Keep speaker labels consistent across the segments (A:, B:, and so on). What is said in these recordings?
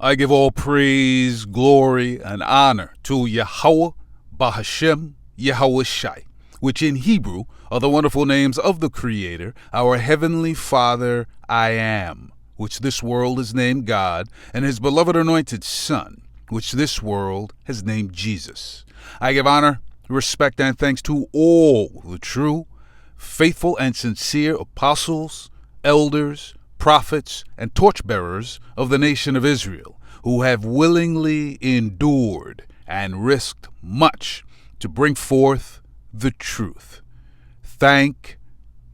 A: I give all praise, glory, and honor to Yahweh, Bahashem, Yahweh Shai, which in Hebrew are the wonderful names of the Creator, our Heavenly Father, I Am, which this world has named God, and His beloved anointed Son, which this world has named Jesus. I give honor, respect, and thanks to all the true, faithful, and sincere apostles, elders, prophets, and torchbearers of the nation of Israel, who have willingly endured and risked much to bring forth the truth. Thank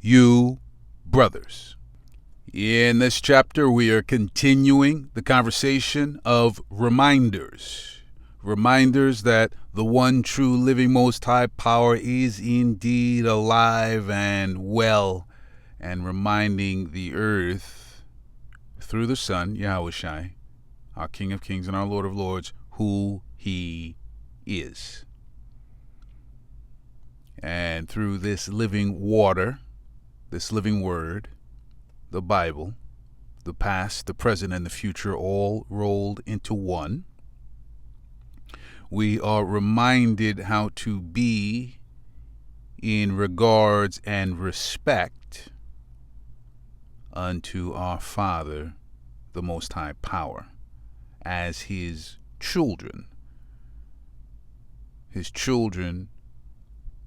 A: you, brothers. In this chapter, we are continuing the conversation of reminders. Reminders that the one true living Most High Power is indeed alive and well, and reminding the earth through the Son, Yahweh Shai, our King of Kings and our Lord of Lords, who He is. And through this living water, this living word, the Bible, the past, the present, and the future, all rolled into one, we are reminded how to be in regards and respect unto our Father, the Most High Power, as His children. His children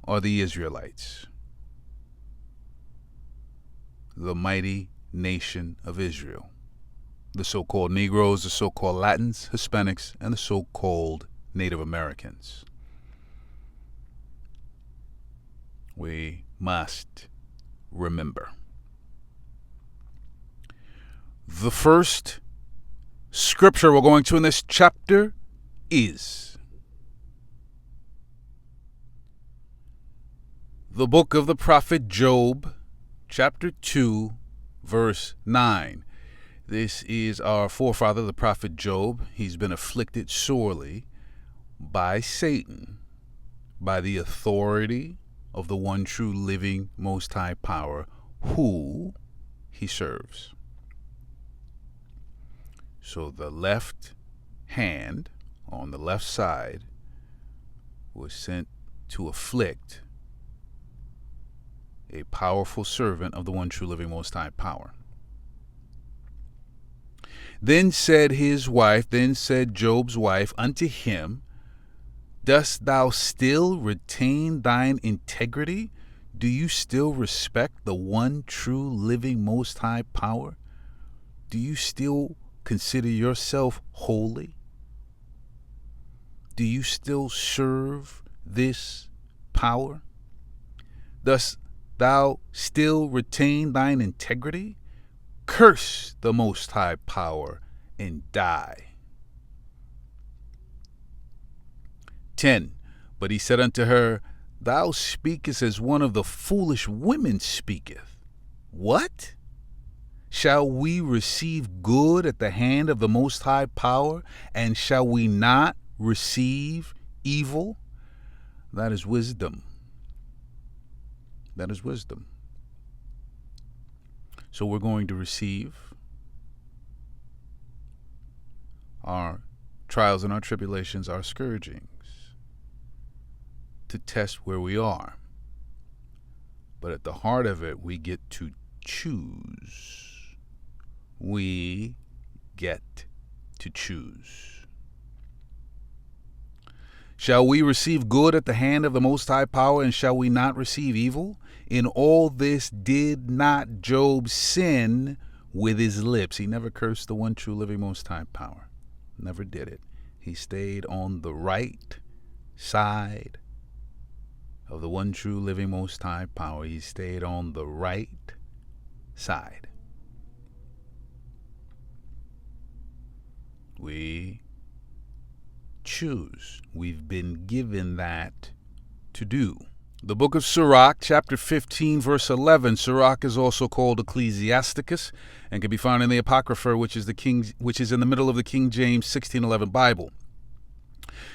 A: are the Israelites, the mighty nation of Israel, the so-called Negroes, the so-called Latins, Hispanics, and the so-called Native Americans. We must remember. The first scripture we're going to in this chapter is the book of the prophet Job, chapter 2, verse 9. This is our forefather, the prophet Job. He's been afflicted sorely by Satan, by the authority of the one true living Most High Power, who he serves. So the left hand on the left side was sent to afflict a powerful servant of the one true living Most High Power. Then said Job's wife unto him, dost thou still retain thine integrity? Do you still respect the one true living Most High Power? Do you still consider yourself holy? Do you still serve this power? Dost thou still retain thine integrity? Curse the Most High Power and die. 10. But he said unto her, Thou speakest as one of the foolish women speaketh. What? Shall we receive good at the hand of the Most High Power, and shall we not receive evil? That is wisdom. That is wisdom. So we're going to receive our trials and our tribulations, our scourgings, to test where we are. But at the heart of it, we get to choose. We get to choose. Shall we receive good at the hand of the Most High Power, and shall we not receive evil? In all this did not Job sin with his lips. He never cursed the one true living Most High Power. Never did it. He stayed on the right side of the one true living Most High Power. He stayed on the right side. We choose. We've been given that to do. The book of Sirach, chapter 15, verse 11. Sirach is also called Ecclesiasticus and can be found in the Apocrypha, which is in the middle of the King James 1611 Bible.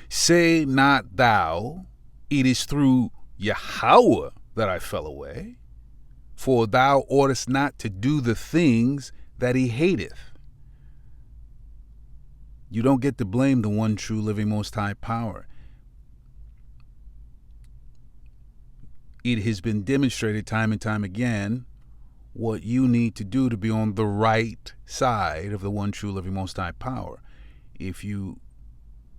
A: Say not thou, it is through Yahweh that I fell away, for thou oughtest not to do the things that he hateth. You don't get to blame the one true living most high power. It has been demonstrated time and time again what you need to do to be on the right side of the one true living most high power. If you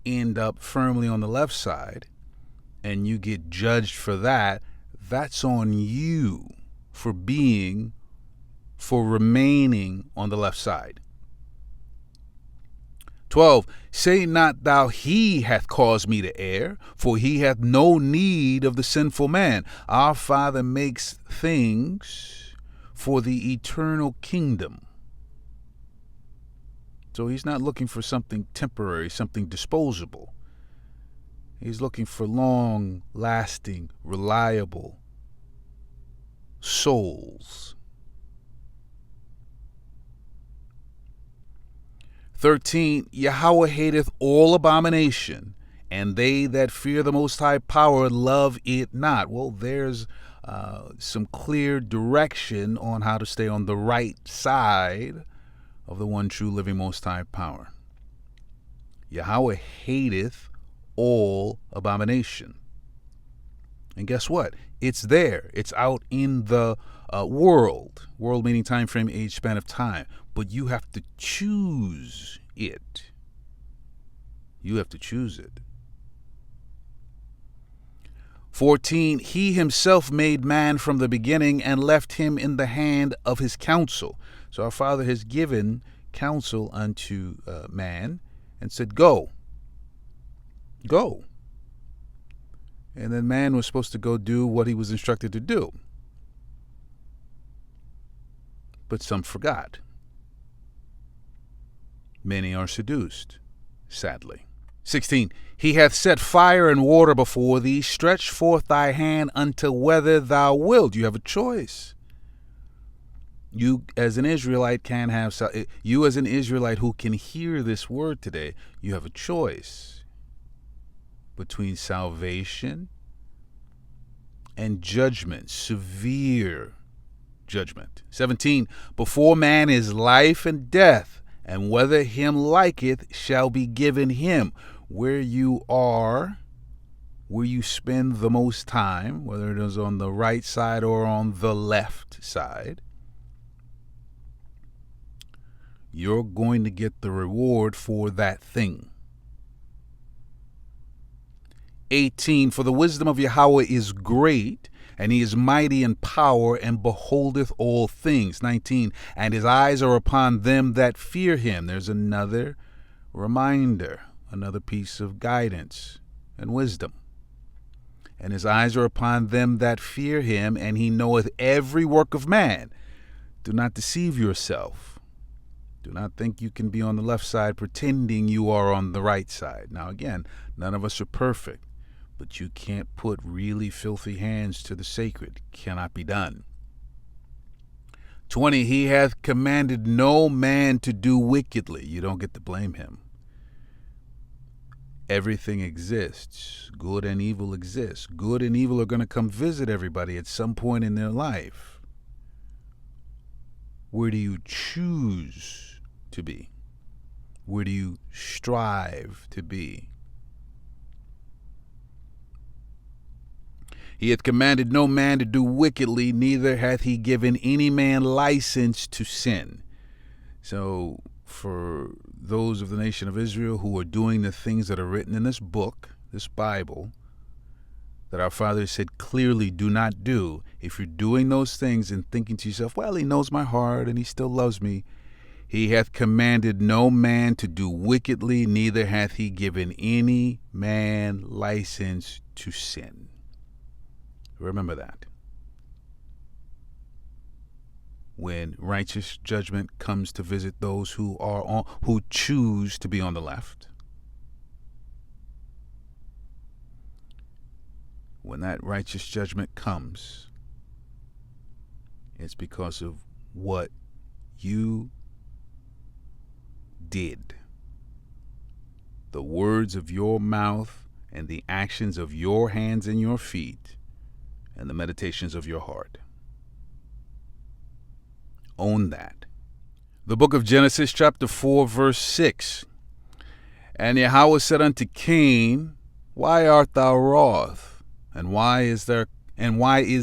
A: end up firmly on the left side and you get judged for that, that's on you for remaining on the left side. 12, say not thou, he hath caused me to err, for he hath no need of the sinful man. Our Father makes things for the eternal kingdom. So he's not looking for something temporary, something disposable. He's looking for long-lasting, reliable souls. 13, Yahweh hateth all abomination, and they that fear the Most High power love it not. Well, there's some clear direction on how to stay on the right side of the one true living Most High power. Yahweh hateth all abomination. And guess what? It's there. It's out in the world. World meaning time frame, age, span of time. But you have to choose it. You have to choose it. 14, he himself made man from the beginning and left him in the hand of his counsel. So our Father has given counsel unto man and said, go. Go. And then man was supposed to go do what he was instructed to do. But some forgot. Many are seduced, sadly. 16, he hath set fire and water before thee. Stretch forth thy hand unto whether thou wilt. You have a choice. You as an Israelite can have, you as an Israelite who can hear this word today, you have a choice between salvation and judgment, severe judgment. 17, before man is life and death, and whether him liketh shall be given him. Where you are, where you spend the most time, whether it is on the right side or on the left side, you're going to get the reward for that thing. 18, for the wisdom of Yahweh is great, and he is mighty in power, and beholdeth all things. 19, and his eyes are upon them that fear him. There's another reminder, another piece of guidance and wisdom. And his eyes are upon them that fear him, and he knoweth every work of man. Do not deceive yourself. Do not think you can be on the left side pretending you are on the right side. Now again, none of us are perfect, but you can't put really filthy hands to the sacred. Cannot be done. 20, he hath commanded no man to do wickedly. You don't get to blame him. Everything exists. Good and evil exists. Good and evil are going to come visit everybody at some point in their life. Where do you choose to be? Where do you strive to be? He hath commanded no man to do wickedly, neither hath he given any man license to sin. So for those of the nation of Israel who are doing the things that are written in this book, this Bible, that our Father said clearly do not do, if you're doing those things and thinking to yourself, well, he knows my heart and he still loves me, he hath commanded no man to do wickedly, neither hath he given any man license to sin. Remember that. When righteous judgment comes to visit those who choose to be on the left, when that righteous judgment comes, it's because of what you did. The words of your mouth and the actions of your hands and your feet and the meditations of your heart. Own that. The book of Genesis, chapter 4, verse 6. And Yahweh said unto Cain, Why art thou wroth? And why is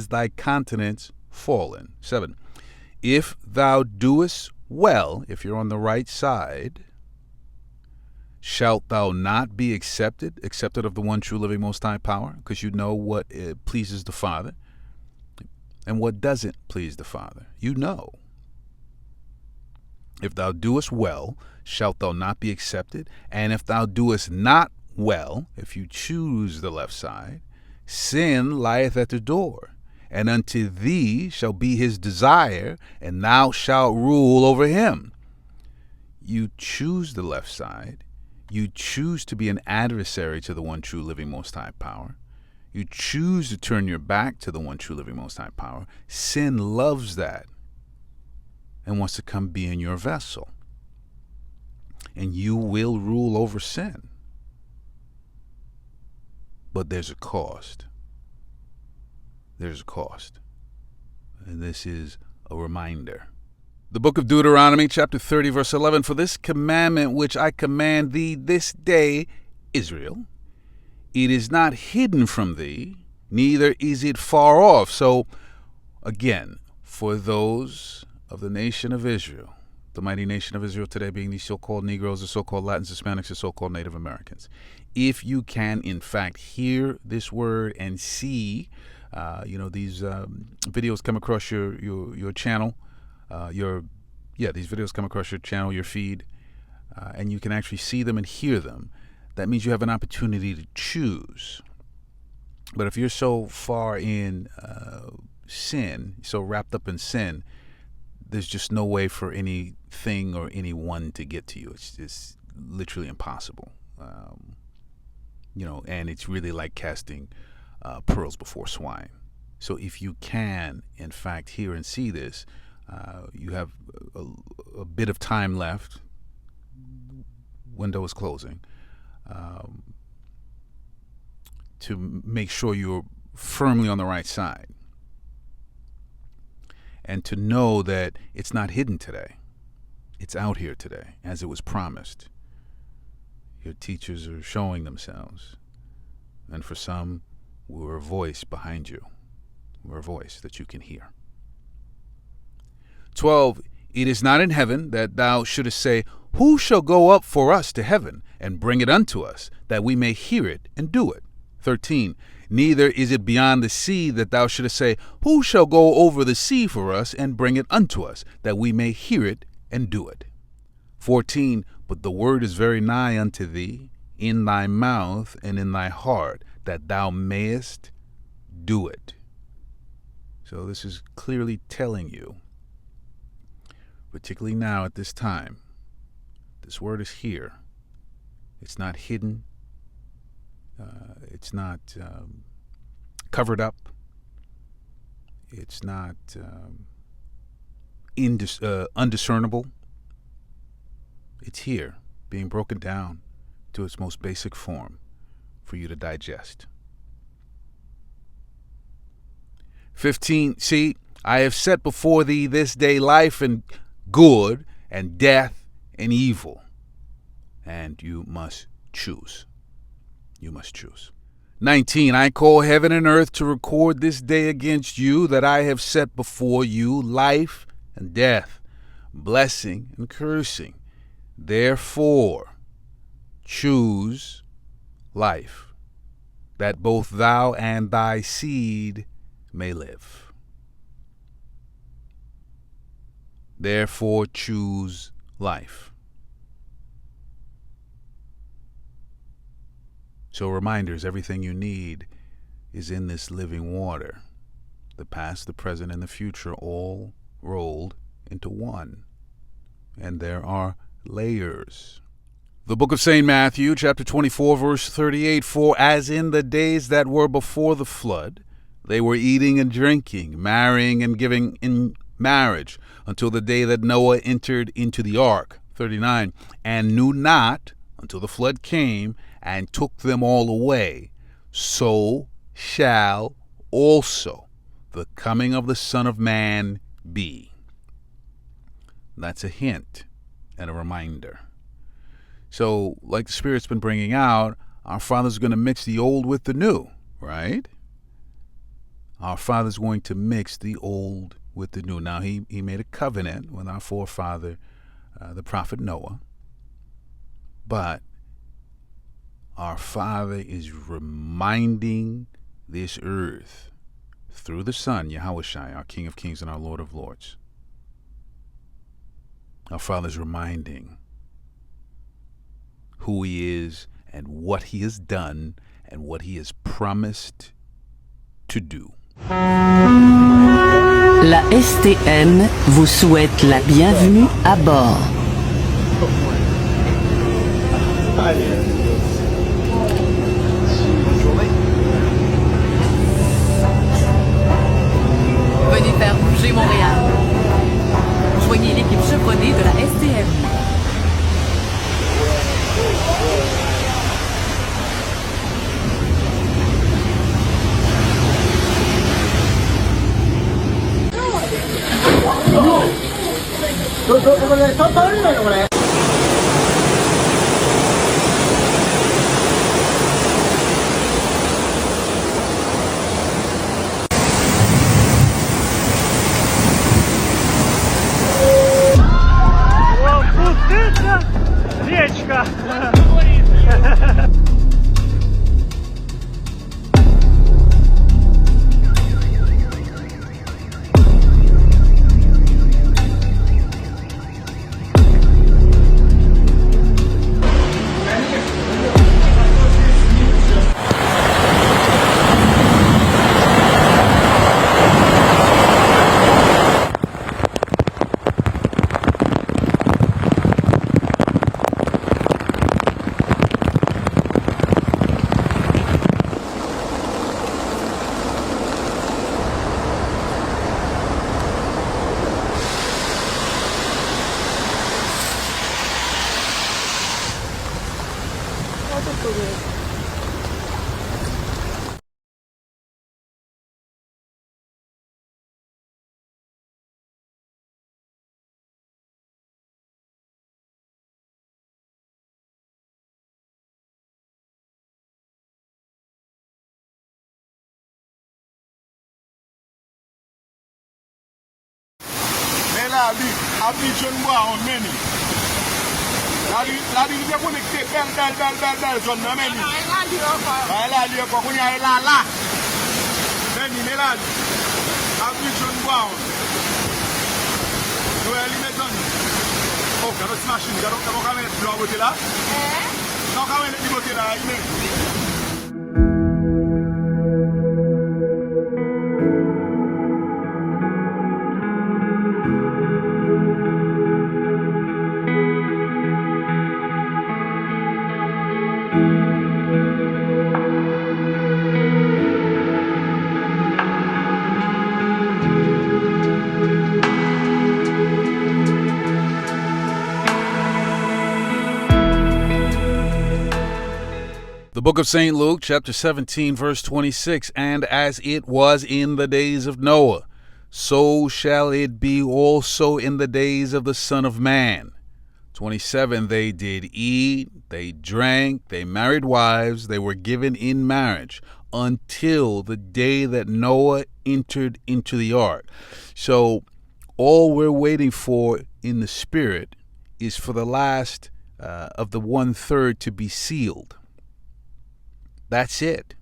A: thy countenance fallen? 7. If thou doest well, if you're on the right side, shalt thou not be accepted of the one true living most high power? Because you know what pleases the Father and what doesn't please the Father. You know. If thou doest well, shalt thou not be accepted? And if thou doest not well, if you choose the left side, sin lieth at the door, and unto thee shall be his desire, and thou shalt rule over him. You choose the left side. You choose to be an adversary to the one true living most high power. You choose to turn your back to the one true living most high power. Sin loves that and wants to come be in your vessel. And you will rule over sin. But there's a cost. There's a cost. And this is a reminder. The book of Deuteronomy, chapter 30, verse 11, For this commandment which I command thee this day, Israel, it is not hidden from thee, neither is it far off. So, again, for those of the nation of Israel, the mighty nation of Israel today being these so-called Negroes, the so-called Latins, Hispanics, the so-called Native Americans, if you can, in fact, hear this word and see, these videos come across your channel, these videos come across your channel, your feed, and you can actually see them and hear them. That means you have an opportunity to choose. But if you're so far in sin, so wrapped up in sin, there's just no way for anything or anyone to get to you. It's literally impossible. And it's really like casting pearls before swine. So if you can, in fact, hear and see this, you have a bit of time left. Window is closing. To make sure you're firmly on the right side. And to know that it's not hidden today. It's out here today, as it was promised. Your teachers are showing themselves. And for some, we're a voice behind you. We're a voice that you can hear. 12. It is not in heaven that thou shouldest say, Who shall go up for us to heaven, and bring it unto us, that we may hear it and do it? 13. Neither is it beyond the sea that thou shouldest say, Who shall go over the sea for us, and bring it unto us, that we may hear it and do it? 14. But the word is very nigh unto thee, in thy mouth and in thy heart, that thou mayest do it. So this is clearly telling you, particularly now at this time, this word is here. It's not hidden. It's not covered up. It's not undiscernible. It's here, being broken down to its most basic form for you to digest. 15. See, I have set before thee this day life and good, and death and evil. And you must choose. You must choose. 19. I call heaven and earth to record this day against you, that I have set before you life and death, blessing and cursing. Therefore, choose life, that both thou and thy seed may live. Therefore, choose life. So reminders, everything you need is in this living water. The past, the present, and the future all rolled into one. And there are layers. The book of St. Matthew, chapter 24, verse 38, For as in the days that were before the flood, they were eating and drinking, marrying and giving in marriage, until the day that Noah entered into the ark, 39, and knew not until the flood came and took them all away. So shall also the coming of the Son of Man be. That's a hint and a reminder. So, like the Spirit's been bringing out, our Father's going to mix the old with the new, right? Our Father's going to mix the old with the new. Now, he made a covenant with our forefather, the prophet Noah. But our Father is reminding this earth through the Son, Yahushua, our King of Kings and our Lord of Lords. Our Father's reminding who he is and what he has done and what he has promised to do.
B: La STM vous souhaite la bienvenue à bord.
C: Venez faire bouger Montréal. Joignez l'équipe chevronnée de la STM.
D: Речка!
E: A di jen mwa an meni. La di liye pou nek te bel zon nan meni. A la liye kwa kwenye a la. Meni me la di. A di jen mwa an. Nou e li me zon. Oh, gado ti machin. Gado kame net blo a bote la. Gado kame net li bote la.
A: The book of St. Luke, chapter 17, verse 26, and as it was in the days of Noah, so shall it be also in the days of the Son of Man. 27, they did eat, they drank, they married wives, they were given in marriage until the day that Noah entered into the ark. So all we're waiting for in the Spirit is for the last of the 1/3 to be sealed. That's it.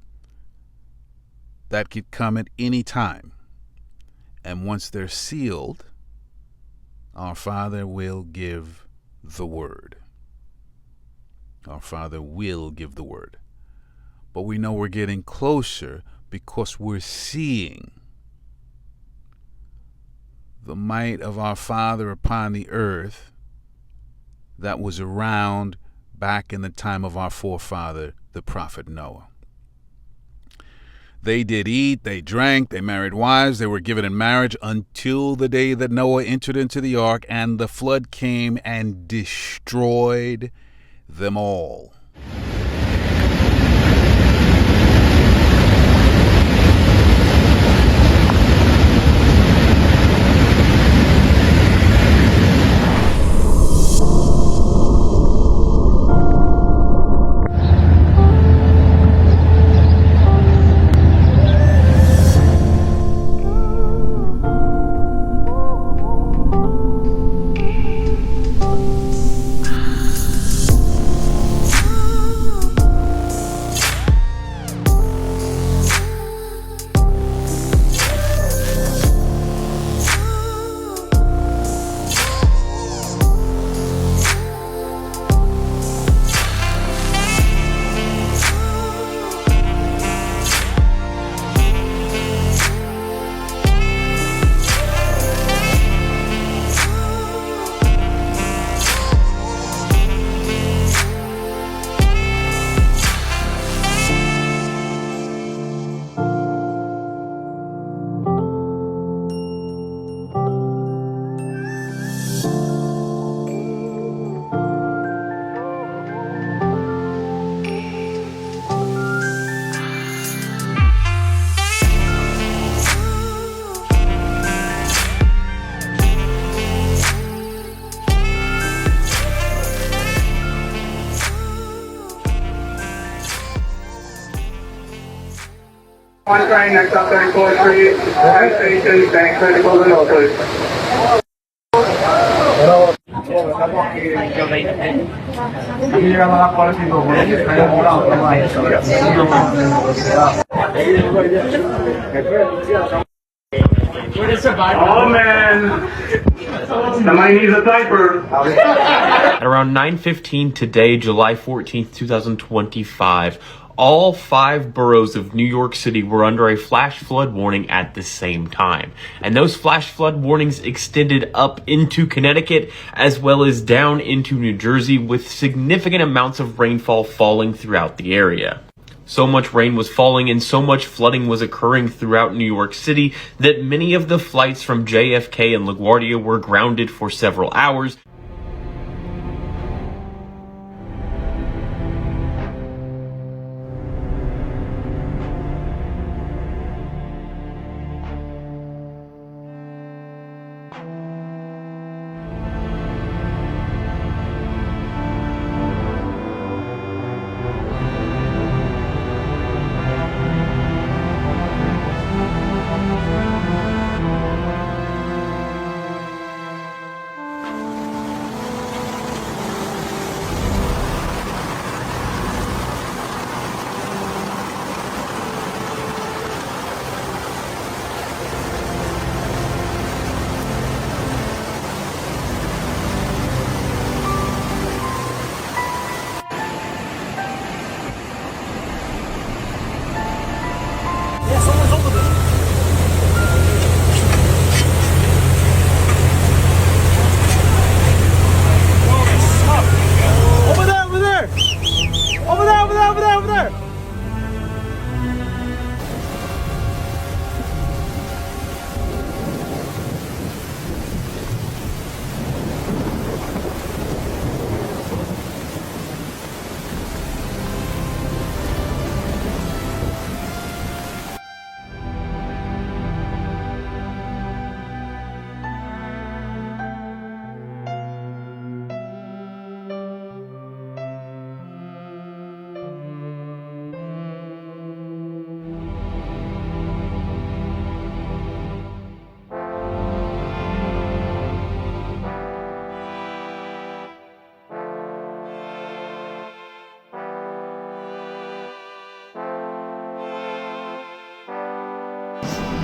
A: That could come at any time. And once they're sealed, our Father will give the word. Our Father will give the word. But we know we're getting closer because we're seeing the might of our Father upon the earth that was around back in the time of our forefather, the prophet Noah. They did eat, they drank, they married wives, they were given in marriage until the day that Noah entered into the ark, and the flood came and destroyed them all.
D: One train next up 34th Street, Penn Station, Bank Critical and Oakland. Oh man, somebody needs a diaper.
F: At around 9:15 today, July 14th, 2025, all 5 boroughs of New York City were under a flash flood warning at the same time. And those flash flood warnings extended up into Connecticut as well as down into New Jersey, with significant amounts of rainfall falling throughout the area. So much rain was falling and so much flooding was occurring throughout New York City that many of the flights from JFK and LaGuardia were grounded for several hours.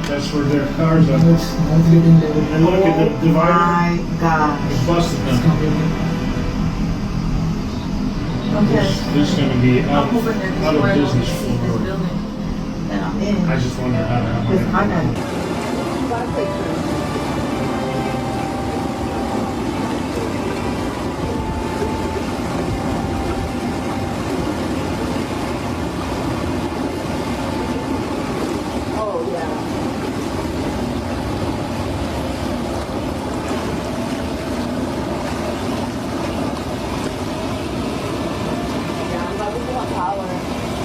G: That's where their cars are. And look at the divider.
H: My God.
G: It's busted now.
C: Okay.
G: This is going to be out of business
C: See this
G: for.
C: building that I'm in.
G: I just wonder how to happen.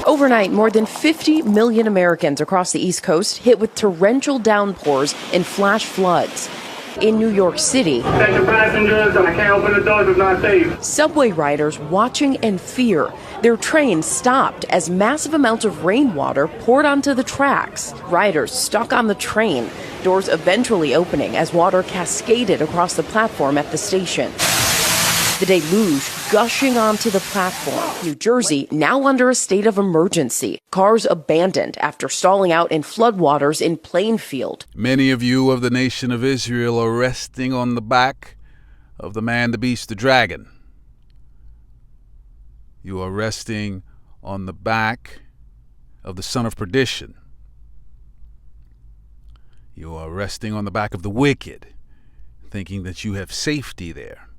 I: Overnight, more than 50 million Americans across the East Coast hit with torrential downpours and flash floods. In New York City,
D: Attention passengers, I can't open the doors if not safe.
I: subway riders watching in fear. Their train stopped as massive amounts of rainwater poured onto the tracks. Riders stuck on the train, doors eventually opening as water cascaded across the platform at the station. The deluge gushing onto the platform. New Jersey now under a state of emergency. Cars abandoned after stalling out in floodwaters in Plainfield.
A: Many of you of the nation of Israel are resting on the back of the man, the beast, the dragon. You are resting on the back of the son of perdition. You are resting on the back of the wicked, thinking that you have safety there.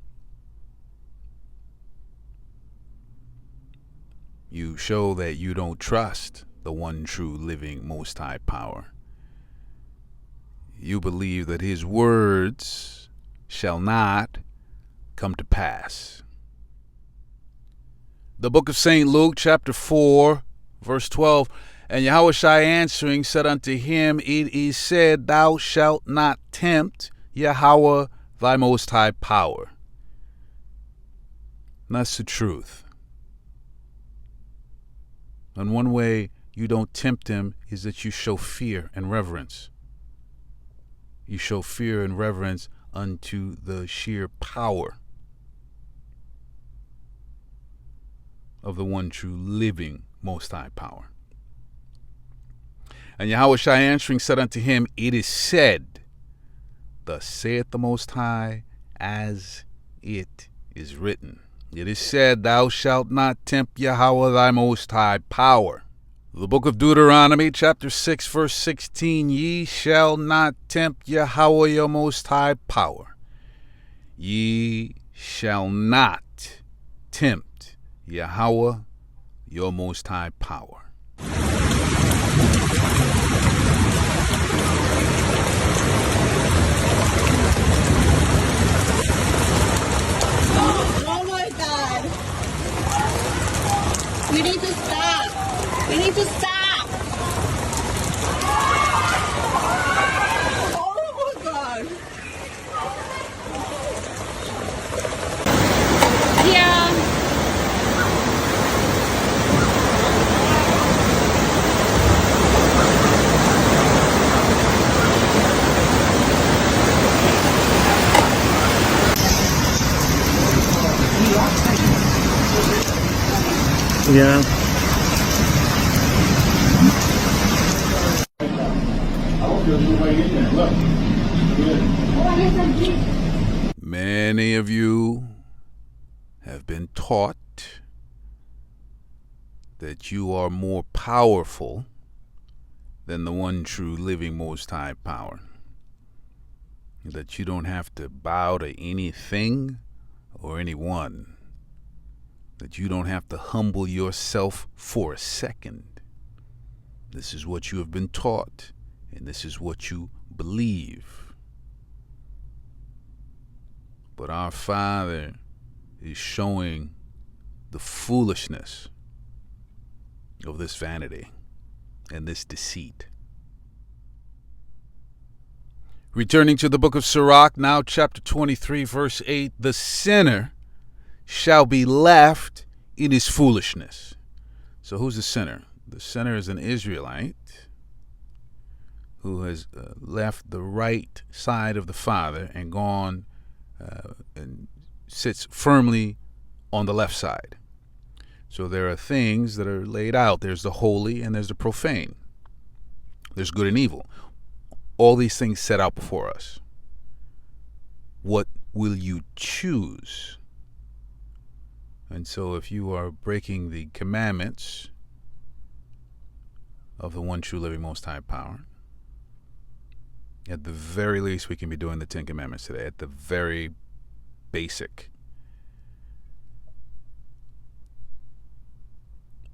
A: You show that you don't trust the one true living Most High power. You believe that his words shall not come to pass. The book of St. Luke, chapter 4, verse 12, and Yahushua answering said unto him, it is said, thou shalt not tempt Yahweh thy Most High power. And that's the truth. And one way you don't tempt him is that you show fear and reverence. You show fear and reverence unto the sheer power of the one true living Most High power. And Yahweh Shai answering said unto him, it is said, thus saith the Most High, as it is written. It is said, thou shalt not tempt Yahweh thy Most High power. The book of Deuteronomy, chapter 6, verse 16, ye shall not tempt Yahweh your Most High power. Ye shall not tempt Yahweh your Most High power.
H: Oh my God. We need to stop. We need to stop. Oh my God. Yeah.
G: Yeah.
A: Many of you have been taught that you are more powerful than the one true living Most High power. That you don't have to bow to anything or anyone. That you don't have to humble yourself for a second. This is what you have been taught, and this is what you believe. But our Father is showing the foolishness of this vanity and this deceit. Returning to the book of Sirach, now chapter 23, verse 8, the sinner shall be left in his foolishness. So who's the sinner? The sinner is an Israelite who has left the right side of the Father and gone and sits firmly on the left side. So there are things that are laid out. There's the holy and there's the profane. There's good and evil. All these things set out before us. What will you choose? And so if you are breaking the commandments of the one true living Most High power, at the very least we can be doing the 10 Commandments today, at the very basic.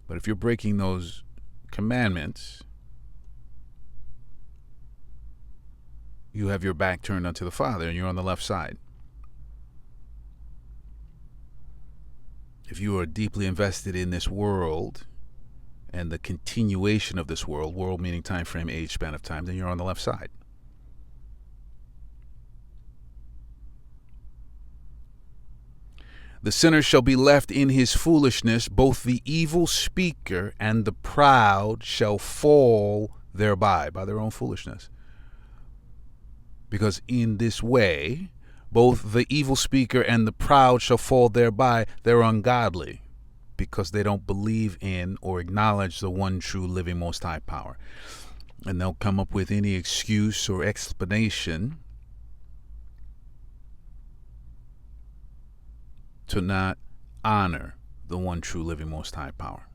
A: But if you're breaking those commandments, you have your back turned unto the Father and you're on the left side. If you are deeply invested in this world and the continuation of this world meaning time frame, age, span of time, then you're on the left side. The sinner shall be left in his foolishness, both the evil speaker and the proud shall fall thereby, by their own foolishness. Because in this way, both the evil speaker and the proud shall fall thereby. They're ungodly because they don't believe in or acknowledge the one true living Most High power. And they'll come up with any excuse or explanation to not honor the one true living Most High power.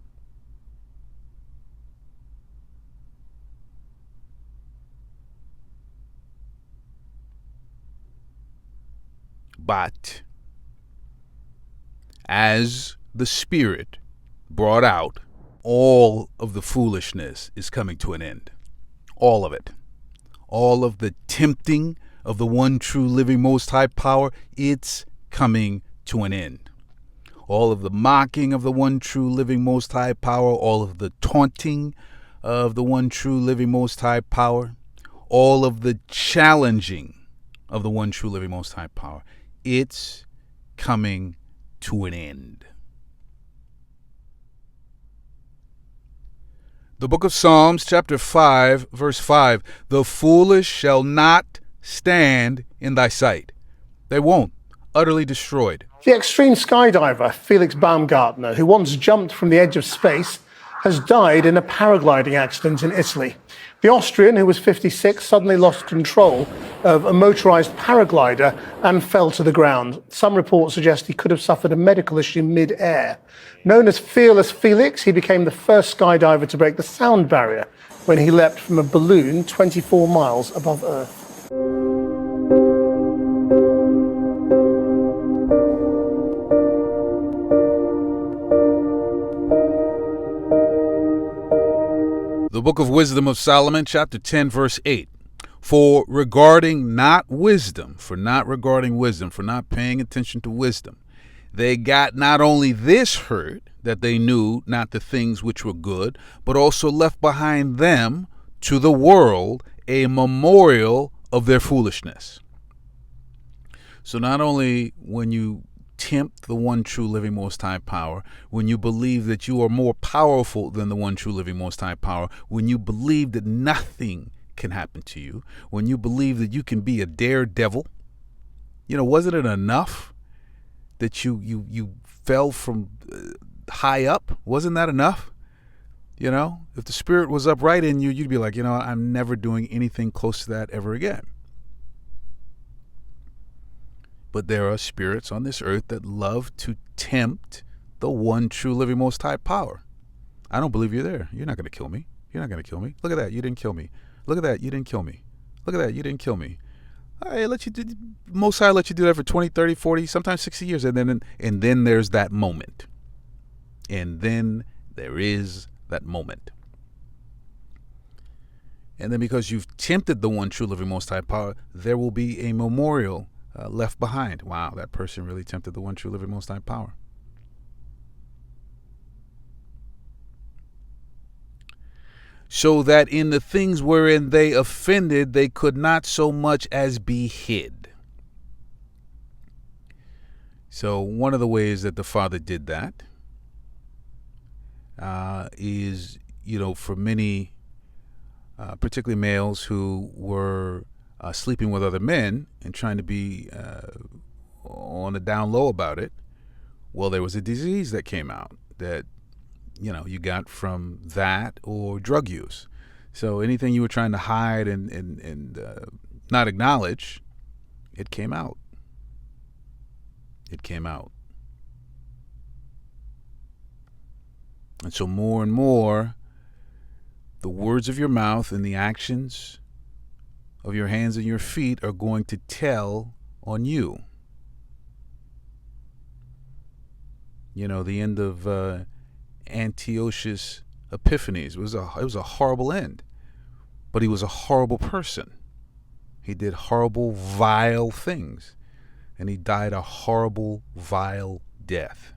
A: But as the Spirit brought out, all of the foolishness is coming to an end. All of it. All of the tempting of the one true living Most High power, it's coming to an end. All of the mocking of the one true living Most High power, all of the taunting of the one true living Most High power, all of the challenging of the one true living Most High power, it's coming to an end. The book of Psalms, chapter 5, verse 5. The foolish shall not stand in thy sight. They won't. Utterly destroyed.
J: The extreme skydiver Felix Baumgartner, who once jumped from the edge of space, has died in a paragliding accident in Italy. The Austrian, who was 56, suddenly lost control of a motorized paraglider and fell to the ground. Some reports suggest he could have suffered a medical issue mid-air. Known as Fearless Felix, he became the first skydiver to break the sound barrier when he leapt from a balloon 24 miles above Earth.
A: The book of Wisdom of Solomon, chapter 10, verse 8. For regarding not wisdom, for not paying attention to wisdom, they got not only this hurt, that they knew not the things which were good, but also left behind them to the world a memorial of their foolishness. So not only when you tempt the one true living most high power, when you believe that you are more powerful than the one true living most high power, when you believe that nothing can happen to you, when you believe that you can be a daredevil, wasn't it enough that you fell from high up? Wasn't that enough? If the spirit was upright in you, you'd be like, I'm never doing anything close to that ever again. But there are spirits on this earth that love to tempt the one true living most high power. I don't believe you're there. You're not going to kill me. You're not going to kill me. Look at that. You didn't kill me. Look at that. You didn't kill me. Look at that. You didn't kill me. Most High let you do that for 20, 30, 40, sometimes 60 years. And then there's that moment. And then there is that moment. And then because you've tempted the one true living most high power, there will be a memorial left behind. Wow, that person really tempted the one true living most high power. So that in the things wherein they offended, they could not so much as be hid. So one of the ways that the Father did that is, for many, particularly males who were sleeping with other men and trying to be on the down low about it. Well, there was a disease that came out that, you got from that or drug use. So anything you were trying to hide and not acknowledge, it came out. It came out. And so more and more, the words of your mouth and the actions of your hands and your feet are going to tell on you. The end of Antiochus Epiphanes it was a horrible end, but he was a horrible person. He did horrible, vile things, and he died a horrible, vile death.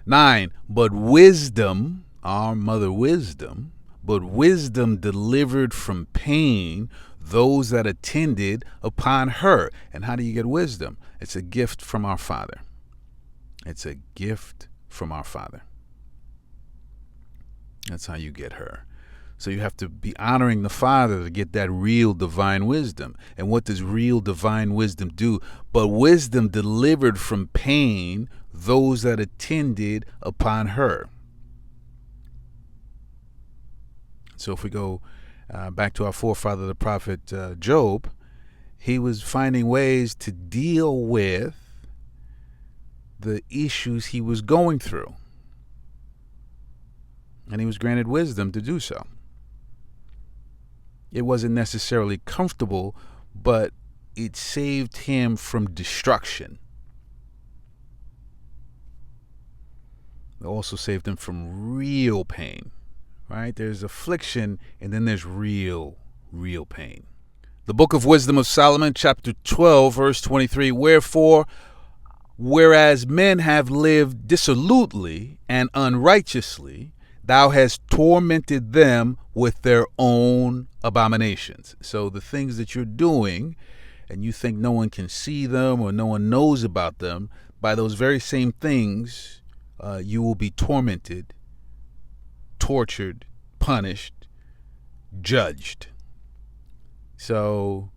A: 9, but wisdom, our mother wisdom, but wisdom delivered from pain those that attended upon her. And how do you get wisdom? It's a gift from our Father. It's a gift from our Father. That's how you get her. So you have to be honoring the Father to get that real divine wisdom. And what does real divine wisdom do? But wisdom delivered from pain those that attended upon her. So if we go back to our forefather, the prophet Job, he was finding ways to deal with the issues he was going through. And he was granted wisdom to do so. It wasn't necessarily comfortable, but it saved him from destruction. It also saved him from real pain. Right? There's affliction, and then there's real pain. The book of Wisdom of Solomon, chapter 12, verse 23. Wherefore, whereas men have lived dissolutely and unrighteously, thou hast tormented them with their own abominations. So the things that you're doing, and you think no one can see them or no one knows about them, by those very same things, you will be tormented tortured, punished, judged. So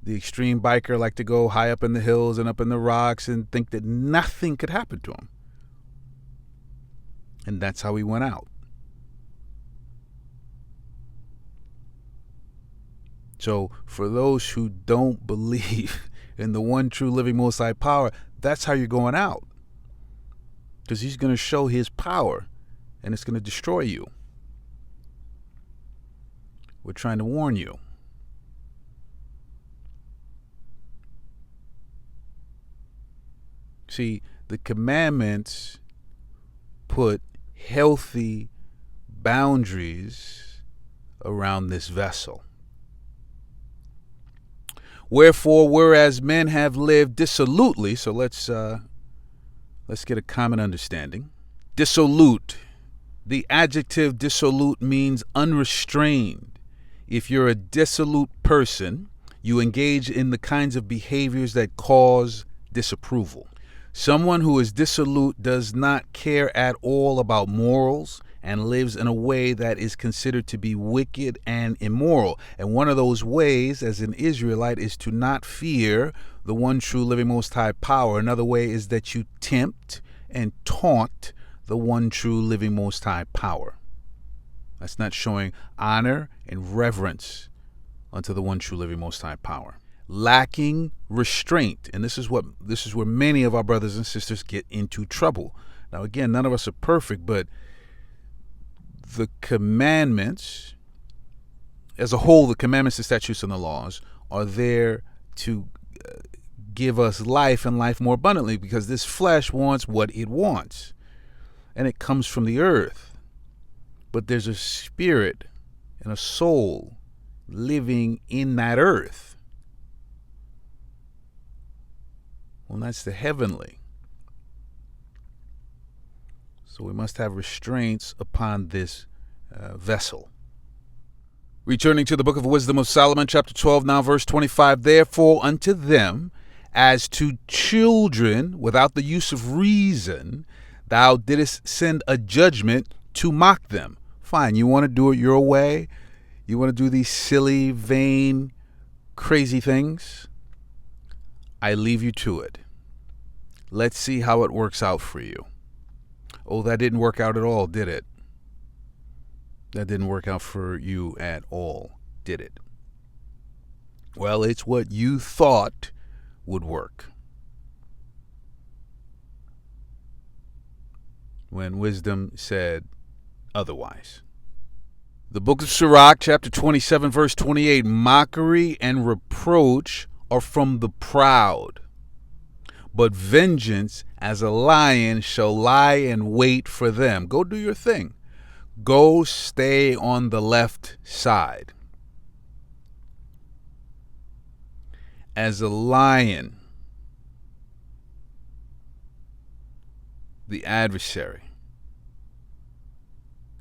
A: the extreme biker like to go high up in the hills and up in the rocks and think that nothing could happen to him. And that's how he went out. So for those who don't believe in the one true living Most High power, that's how you're going out. Because he's going to show his power and it's going to destroy you. We're trying to warn you. See, the commandments put healthy boundaries around this vessel. Wherefore, whereas men have lived dissolutely, so let's get a common understanding. Dissolute. The adjective dissolute means unrestrained. If you're a dissolute person, you engage in the kinds of behaviors that cause disapproval. Someone who is dissolute does not care at all about morals and lives in a way that is considered to be wicked and immoral. And one of those ways, as an Israelite, is to not fear the one true living Most High power. Another way is that you tempt and taunt the one true living Most High power. That's not showing honor and reverence unto the one true living Most High power. Lacking restraint, and this is where many of our brothers and sisters get into trouble. Now again, none of us are perfect, but the commandments as a whole, the commandments, the statutes, and the laws are there to give us life and life more abundantly, because this flesh wants what it wants and it comes from the earth, but there's a spirit and a soul living in that earth. Well, that's the heavenly. So we must have restraints upon this vessel. Returning to the book of Wisdom of Solomon, chapter 12, now verse 25. Therefore unto them, as to children without the use of reason, thou didst send a judgment to mock them. Fine, you want to do it your way? You want to do these silly, vain, crazy things? I leave you to it. Let's see how it works out for you. Oh, that didn't work out at all, did it? That didn't work out for you at all, did it? Well, it's what you thought would work. When wisdom said otherwise. The book of Sirach, chapter 27, verse 28. Mockery and reproach are from the proud, but vengeance as a lion shall lie in wait for them. Go do your thing. Go stay on the left side. As a lion, the adversary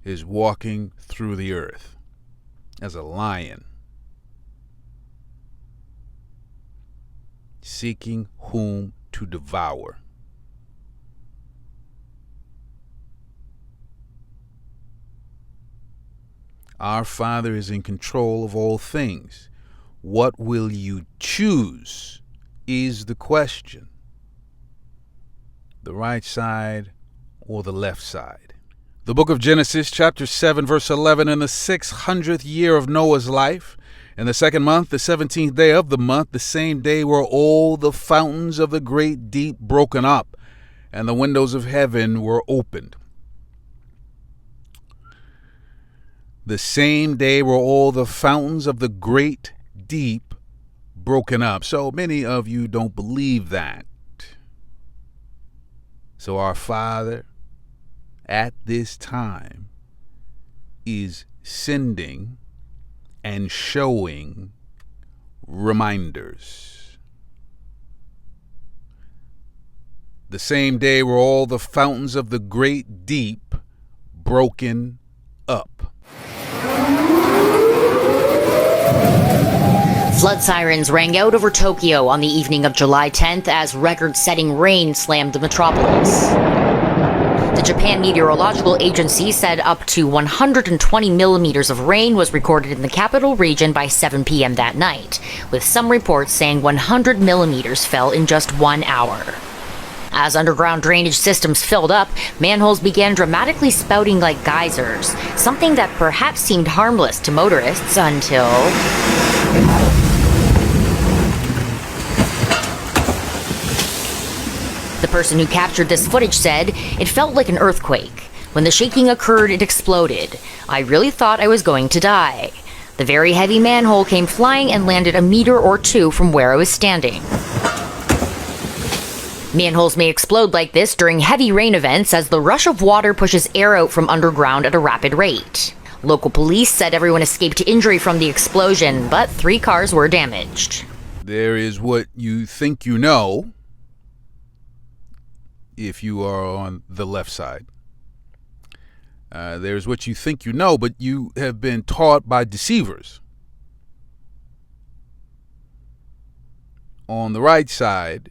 A: is walking through the earth as a lion, seeking whom to devour. Our Father is in control of all things. What will you choose is the question. The right side or the left side. The book of Genesis, chapter 7, verse 11. In the 600th year of Noah's life, in the second month, the 17th day of the month, the same day were all the fountains of the great deep broken up, and the windows of heaven were opened. The same day were all the fountains of the great deep broken up. So many of you don't believe that. So our Father at this time is sending and showing reminders. The same day were all the fountains of the great deep broken up.
K: Flood sirens rang out over Tokyo on the evening of July 10th as record-setting rain slammed the metropolis. The Japan Meteorological Agency said up to 120 millimeters of rain was recorded in the capital region by 7 p.m. that night, with some reports saying 100 millimeters fell in just 1 hour. As underground drainage systems filled up, manholes began dramatically spouting like geysers, something that perhaps seemed harmless to motorists until... The person who captured this footage said, "It felt like an earthquake. When the shaking occurred, it exploded. I really thought I was going to die. The very heavy manhole came flying and landed a meter or two from where I was standing." Manholes may explode like this during heavy rain events as the rush of water pushes air out from underground at a rapid rate. Local police said everyone escaped injury from the explosion, but 3 cars were damaged.
A: There is what you think you know if you are on the left side. There's what you think you know, but you have been taught by deceivers. On the right side,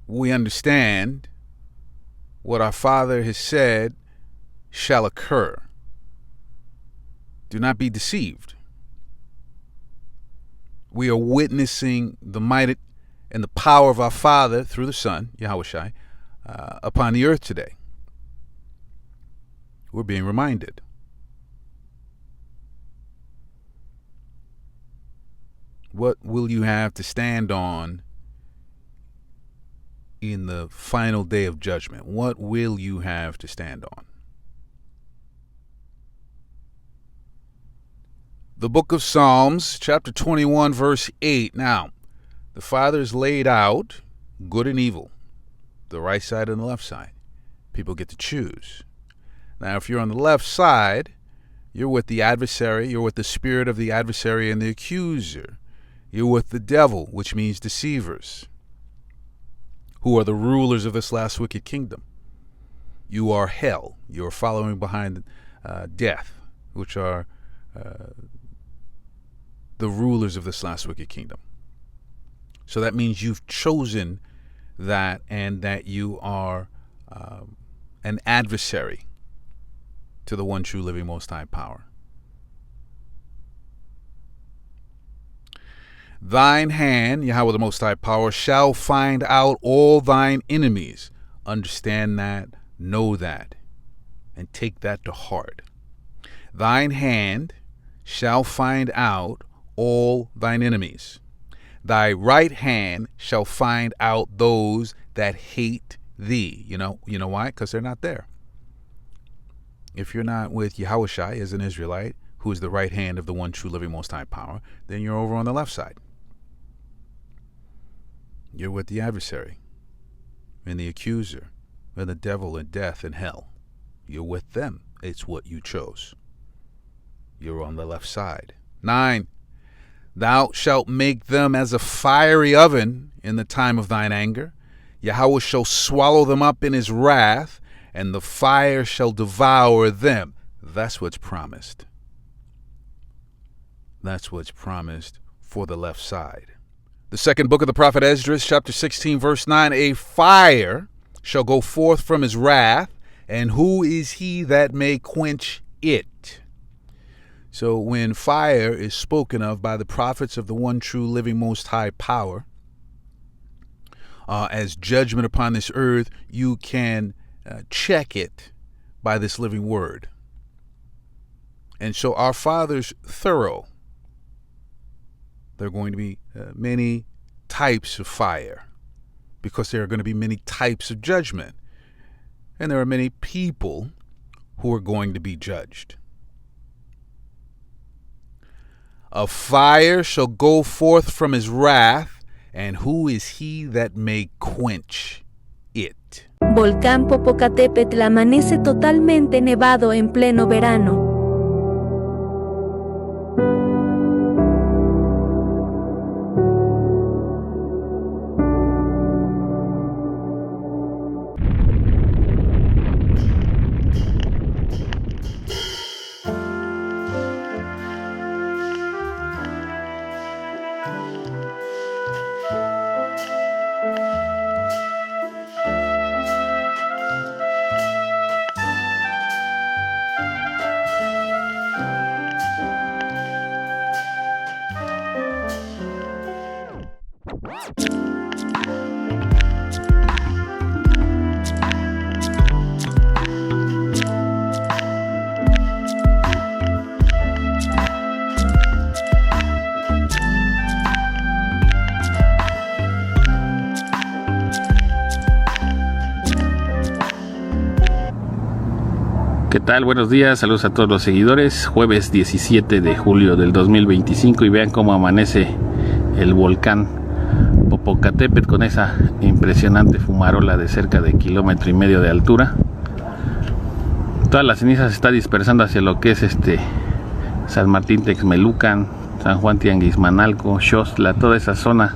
A: we understand what our Father has said shall occur. Do not be deceived. We are witnessing the might and the power of our Father through the Son, Yahushua, upon the earth today. We're being reminded. What will you have to stand on in the final day of judgment? What will you have to stand on? The book of Psalms, chapter 21, verse 8. Now, the Father has laid out good and evil, the right side and the left side. People get to choose. Now, if you're on the left side, you're with the adversary, you're with the spirit of the adversary and the accuser. You're with the devil, which means deceivers, who are the rulers of this last wicked kingdom. You are hell. You are following behind death, which are the rulers of this last wicked kingdom. So that means you've chosen that, and that you are an adversary to the one true living most high power. Thine hand, Yahweh the most high power, shall find out all thine enemies. Understand that, know that, and take that to heart. Thine hand shall find out all thine enemies. Thy right hand shall find out those that hate thee. You know why? Because they're not there. If you're not with Yahushua as an Israelite, who is the right hand of the one true living most high power, then you're over on the left side. You're with the adversary and the accuser and the devil and death and hell. You're with them. It's what you chose. You're on the left side. 9. Thou shalt make them as a fiery oven in the time of thine anger. Yahweh shall swallow them up in his wrath, and the fire shall devour them. That's what's promised. That's what's promised for the left side. The second book of the prophet Esdras, chapter 16, verse 9. A fire shall go forth from his wrath, and who is he that may quench it? So when fire is spoken of by the prophets of the one true living most high power, as judgment upon this earth, you can check it by this living word. And so our Father's thorough. There are going to be many types of fire, because there are going to be many types of judgment. And there are many people who are going to be judged. A fire shall go forth from his wrath, and who is he that may quench it?
L: Volcán Popocatépetl amanece totalmente nevado en pleno verano.
M: ¿Qué tal? Buenos días, saludos a todos los seguidores. Jueves 17 de julio del 2025 y vean cómo amanece el volcán Popocatépetl con esa impresionante fumarola de cerca de 1,5 kilómetros de altura. Toda la ceniza se está dispersando hacia lo que es San Martín Texmelucan, San Juan Tianguismanalco, Xostla, toda esa zona.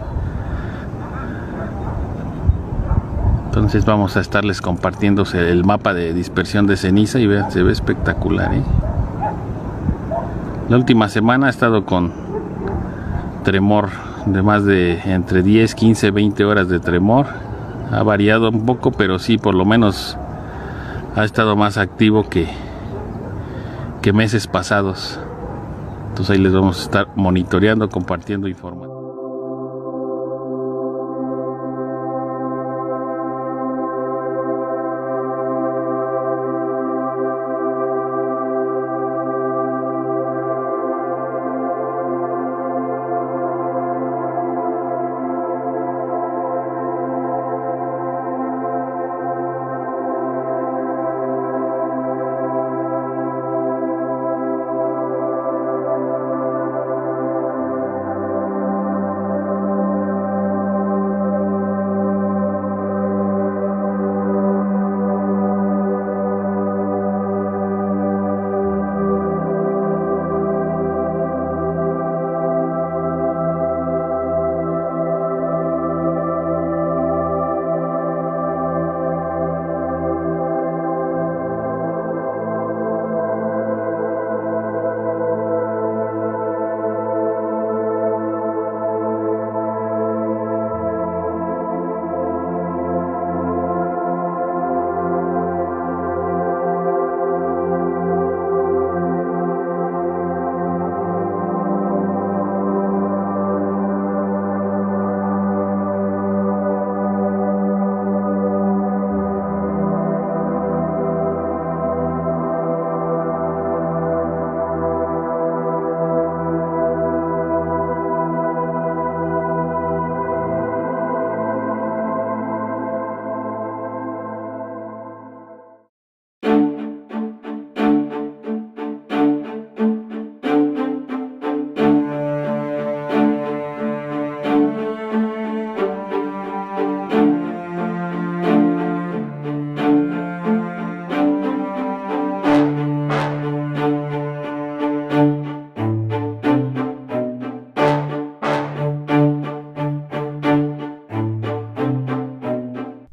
M: Entonces vamos a estarles compartiendo el mapa de dispersión de ceniza y vean, se ve espectacular, ¿eh? La última semana ha estado con tremor de más de entre 10, 15, 20 horas de tremor. Ha variado un poco, pero sí, por lo menos ha estado más activo que meses pasados. Entonces ahí les vamos a estar monitoreando, compartiendo información.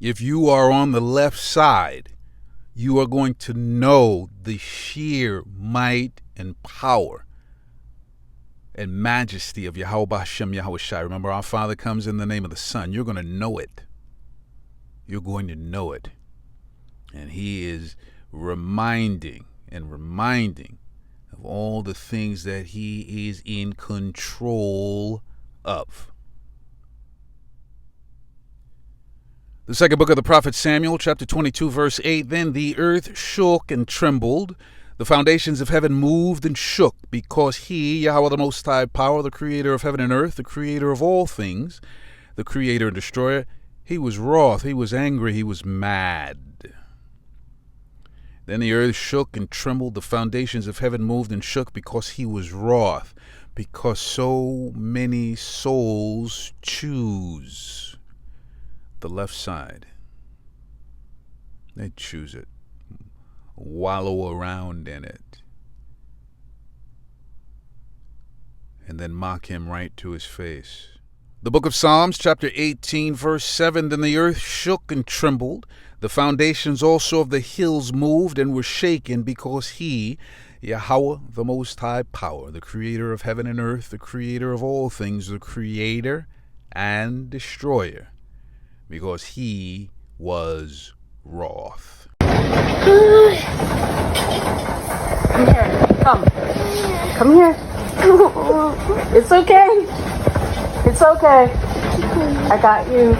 A: If you are on the left side, you are going to know the sheer might and power and majesty of Yahweh Hashem Yahweh Shai. Remember, our Father comes in the name of the Son. You're going to know it. You're going to know it. And He is reminding of all the things that He is in control of. The second book of the prophet Samuel, chapter 22, verse 8, Then the earth shook and trembled. The foundations of heaven moved and shook, because He, Yahweh the Most High Power, the creator of heaven and earth, the creator of all things, the creator and destroyer, He was wroth, He was angry, He was mad. Then the earth shook and trembled. The foundations of heaven moved and shook, because He was wroth, because so many souls choose the left side. They choose it, wallow around in it, and then mock Him right to His face. The book of Psalms, chapter 18, verse 7, Then the earth shook and trembled. The foundations also of the hills moved and were shaken, because He, Yahweh, the Most High Power, the creator of heaven and earth, the creator of all things, the creator and destroyer, because He was wroth.
N: Come here. Come here. It's okay. It's okay. I got you.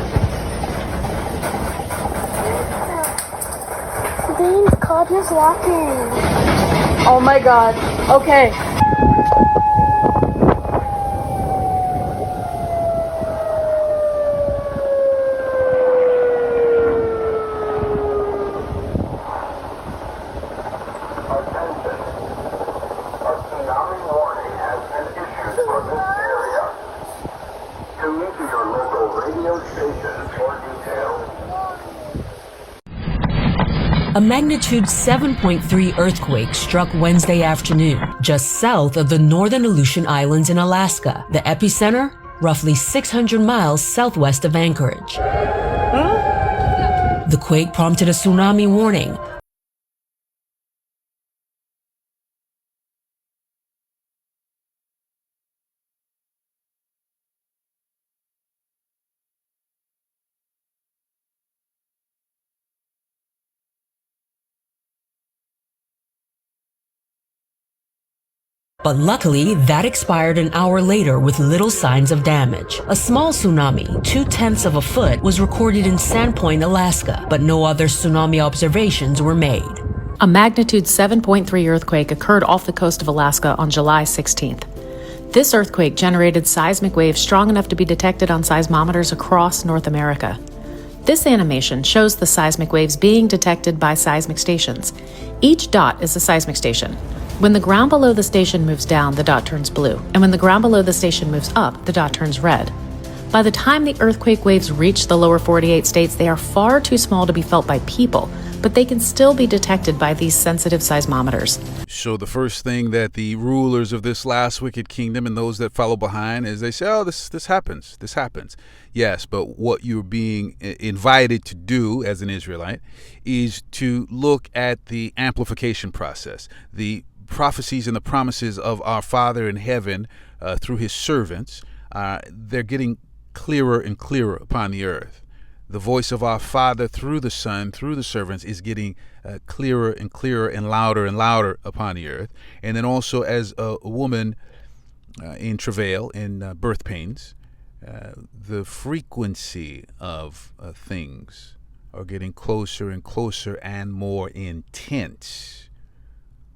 H: James, Claudia's walking.
N: Oh my God. Okay.
O: A magnitude 7.3 earthquake struck Wednesday afternoon, just south of the northern Aleutian Islands in Alaska. The epicenter, roughly 600 miles southwest of Anchorage. The quake prompted a tsunami warning. But luckily, that expired an hour later with little signs of damage. A small tsunami, 0.2 of a foot, was recorded in Sandpoint, Alaska, but no other tsunami observations were made.
P: A magnitude 7.3 earthquake occurred off the coast of Alaska on July 16th. This earthquake generated seismic waves strong enough to be detected on seismometers across North America. This animation shows the seismic waves being detected by seismic stations. Each dot is a seismic station. When the ground below the station moves down, the dot turns blue, and when the ground below the station moves up, the dot turns red. By the time the earthquake waves reach the lower 48 states, they are far too small to be felt by people, but they can still be detected by these sensitive seismometers.
A: So the first thing that the rulers of this last wicked kingdom and those that follow behind is they say, oh, this happens. Yes, but what you're being invited to do as an Israelite is to look at the amplification process, the prophecies and the promises of our Father in heaven through his servants. They're getting clearer and clearer upon the earth. The voice of our Father through the Son, through the servants, is getting clearer and clearer and louder upon the earth. And then also as a woman in travail, in birth pains, the frequency of things are getting closer and closer and more intense,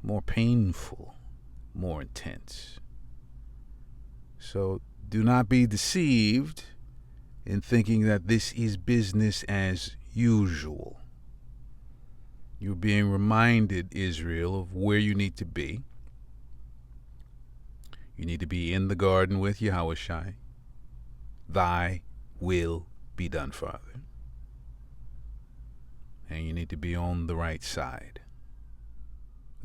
A: more painful, more intense. So do not be deceived in thinking that this is business as usual. You're being reminded, Israel, of where you need to be. You need to be in the garden with Yahushai. Thy will be done, Father. And you need to be on the right side.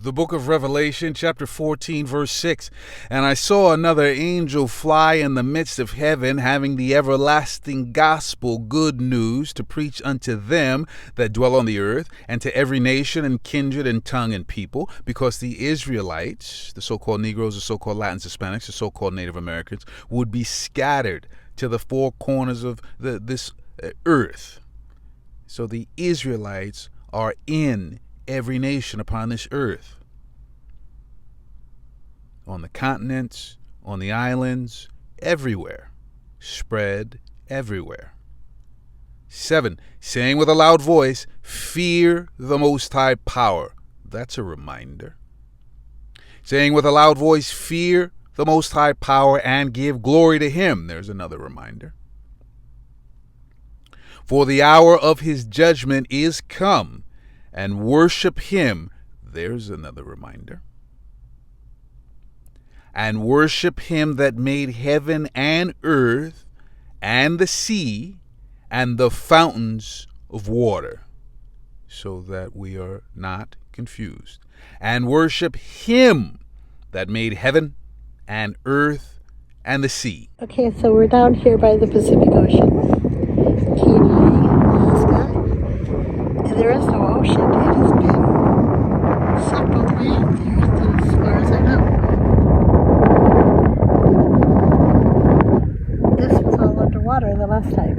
A: The book of Revelation, chapter 14, verse 6. And I saw another angel fly in the midst of heaven, having the everlasting gospel, good news, to preach unto them that dwell on the earth, and to every nation and kindred and tongue and people, because the Israelites, the so-called Negroes, the so-called Latins, Hispanics, the so-called Native Americans, would be scattered to the four corners of this earth. So the Israelites are in every nation upon this earth, on the continents, on the islands, everywhere, spread everywhere. 7, saying with a loud voice, fear the Most High Power. That's a reminder. Saying with a loud voice, fear the Most High Power and give glory to him. There's another reminder. For the hour of his judgment is come, and worship him. There's another reminder. And worship him that made heaven and earth and the sea and the fountains of water, so that we are not confused. And worship him that made heaven and earth and the sea.
Q: Okay, so we're down here by the Pacific Ocean, and there is no ocean. It has been sucked all the way in there, as far as I know. This was all underwater the last time.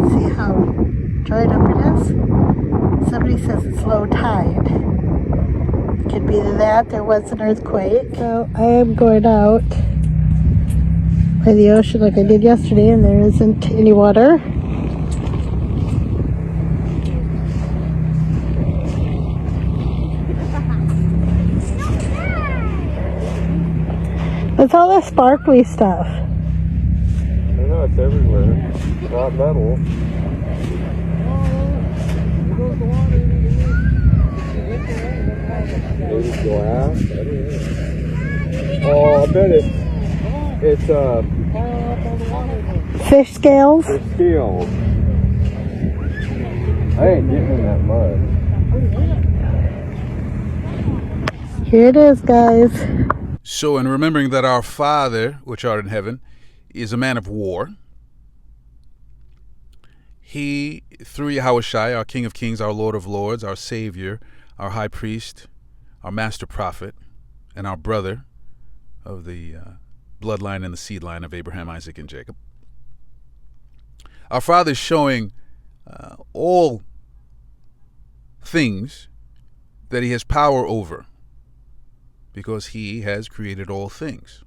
Q: See how dried up it is? Somebody says it's low tide. It could be that there was an earthquake. So I am going out by the ocean like I did yesterday, and there isn't any water. It's all that sparkly stuff.
E: I know, it's everywhere. It's not metal.
R: Glass? I don't know. Oh, I bet it's
Q: Fish scales?
R: fish scales. I ain't getting in that mud.
Q: Here it is, guys.
A: So, in remembering that our Father, which art in heaven, is a man of war, he, through Yahushai, our King of Kings, our Lord of Lords, our Savior, our High Priest, our Master Prophet, and our brother of the bloodline and the seed line of Abraham, Isaac, and Jacob. Our Father is showing all things that he has power over, because he has created all things.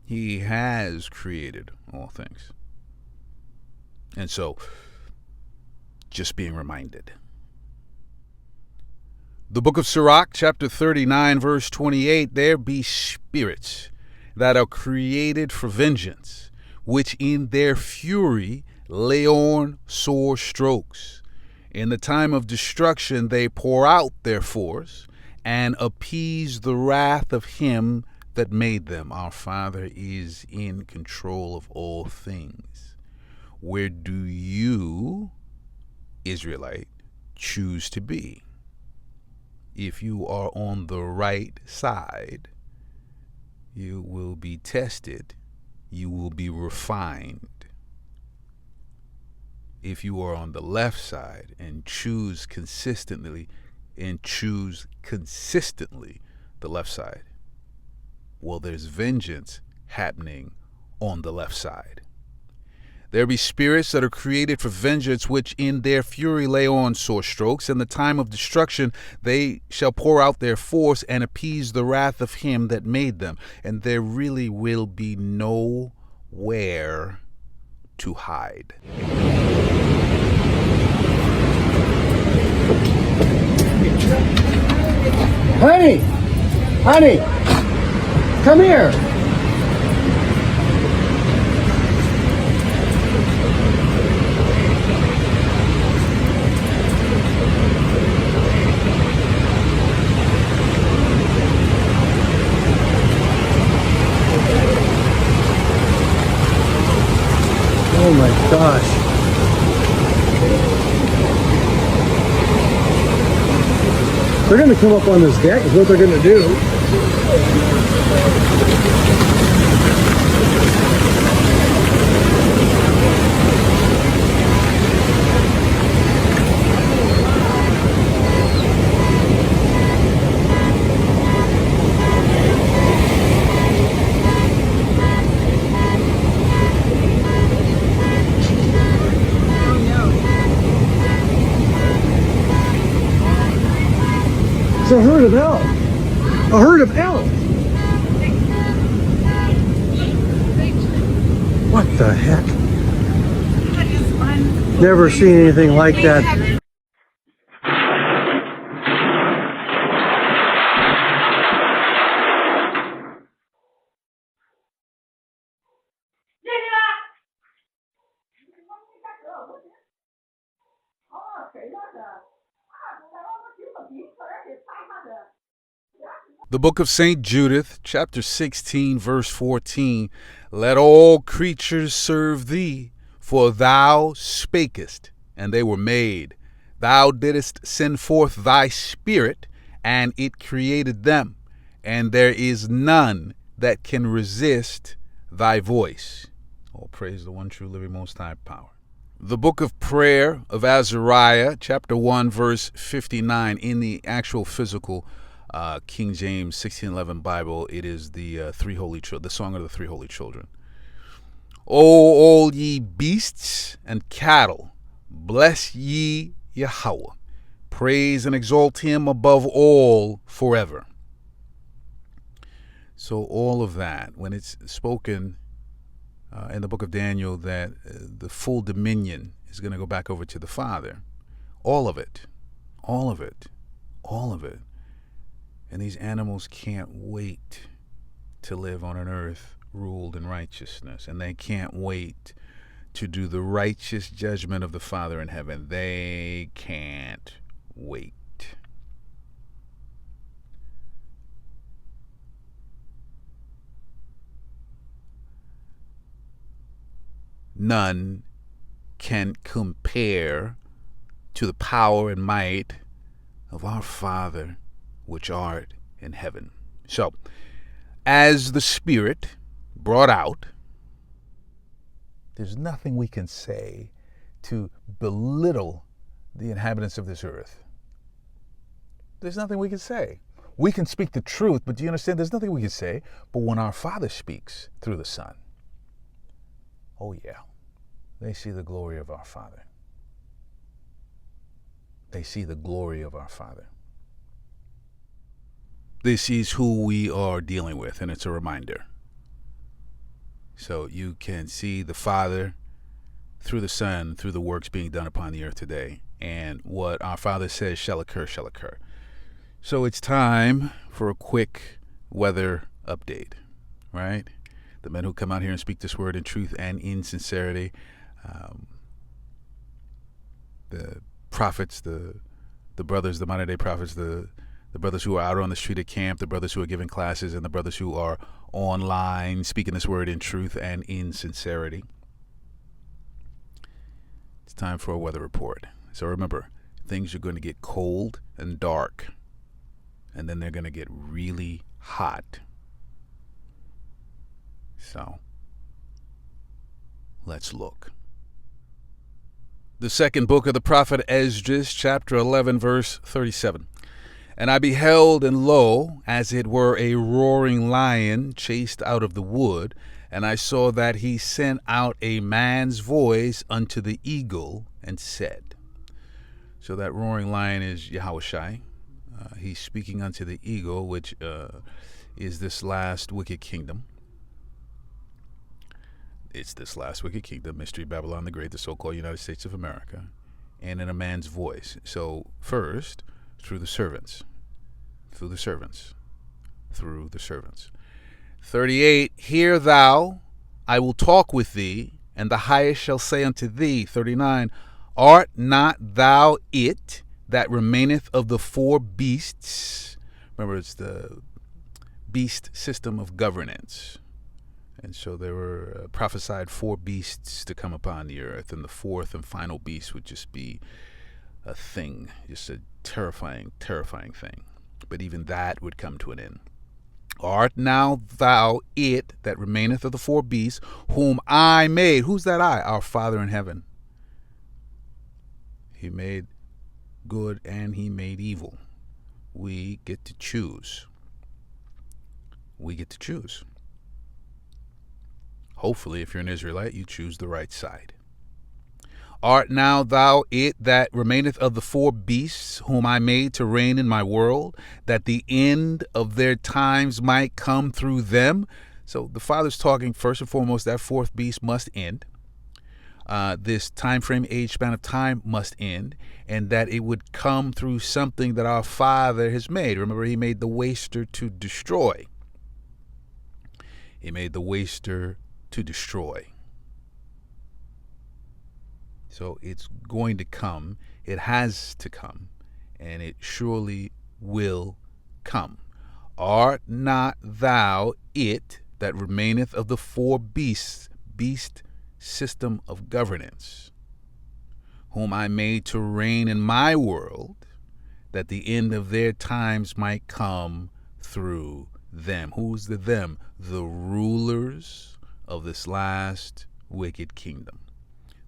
A: He has created all things. And so, just being reminded. The book of Sirach, chapter 39, verse 28, there be spirits that are created for vengeance, which in their fury lay on sore strokes. In the time of destruction they pour out their force and appease the wrath of him that made them. Our Father is in control of all things. Where do you, Israelite, choose to be? If you are on the right side, you will be tested. You will be refined. If you are on the left side and choose consistently the left side, well, there's vengeance happening on the left side. There be spirits that are created for vengeance, which in their fury lay on sore strokes. In the time of destruction they shall pour out their force and appease the wrath of him that made them. And there really will be nowhere to hide.
S: Honey, come here. Oh my gosh. They're going to come up on this deck is what they're going to do. It's a herd of elk. A herd of elk. What the heck? Never seen anything like that.
A: The book of St. Judith, chapter 16, verse 14. Let all creatures serve thee, for thou spakest, and they were made. Thou didst send forth thy spirit, and it created them, and there is none that can resist thy voice. All praise the one true living most high power. The book of prayer of Azariah, chapter 1, verse 59, in the actual physical King James 1611 Bible, it is the the song of the three holy children. O all ye beasts and cattle, bless ye Yahweh. Praise and exalt him above all forever. So all of that, when it's spoken in the book of Daniel that the full dominion is going to go back over to the Father, all of it. And these animals can't wait to live on an earth ruled in righteousness. And they can't wait to do the righteous judgment of the Father in heaven. They can't wait. none can compare to the power and might of our Father which art in heaven. So, as the Spirit brought out, there's nothing we can say to belittle the inhabitants of this earth. There's nothing we can say. We can speak the truth, but do you understand? There's nothing we can say. But when our Father speaks through the Son, oh yeah, they see the glory of our Father. They see the glory of our Father. This is who we are dealing with, and it's a reminder. So you can see the Father through the Son, through the works being done upon the earth today. And what our Father says shall occur, shall occur. So it's time for a quick weather update, right? The men who come out here and speak this word in truth and in sincerity, the prophets, the brothers, the modern day prophets, the brothers who are out on the street at camp, the brothers who are giving classes, and the brothers who are online speaking this word in truth and in sincerity. It's time for a weather report. So remember, things are going to get cold and dark, and then they're going to get really hot. So, let's look. The second book of the prophet Esdras, chapter 11, verse 37. And I beheld, and lo, as it were a roaring lion chased out of the wood, and I saw that he sent out a man's voice unto the eagle, and said. So that roaring lion is Yahushai. He's speaking unto the eagle, which is this last wicked kingdom. It's this last wicked kingdom, Mystery Babylon the Great, the so-called United States of America, and in a man's voice. So first, through the servants, through the servants, through the servants. 38, hear thou, I will talk with thee, and the highest shall say unto thee. 39, art not thou it that remaineth of the four beasts? Remember, it's the beast system of governance. And so there were prophesied four beasts to come upon the earth, and the fourth and final beast would just be a thing, just a terrifying, terrifying thing. But even that would come to an end. Art now thou it that remaineth of the four beasts, whom I made? Who's that I? Our Father in heaven. He made good and he made evil. We get to choose. We get to choose. Hopefully, if you're an Israelite, you choose the right side. Art now thou it that remaineth of the four beasts, whom I made to reign in my world, that the end of their times might come through them? So the Father's talking, first and foremost, that fourth beast must end. This time frame, age span of time must end, and that it would come through something that our Father has made. Remember, he made the waster to destroy. He made the waster to destroy. So it's going to come. It has to come, and it surely will come. Art not thou it that remaineth of the four beasts, beast system of governance, whom I made to reign in my world, that the end of their times might come through them? Who's the them? The rulers of this last wicked kingdom.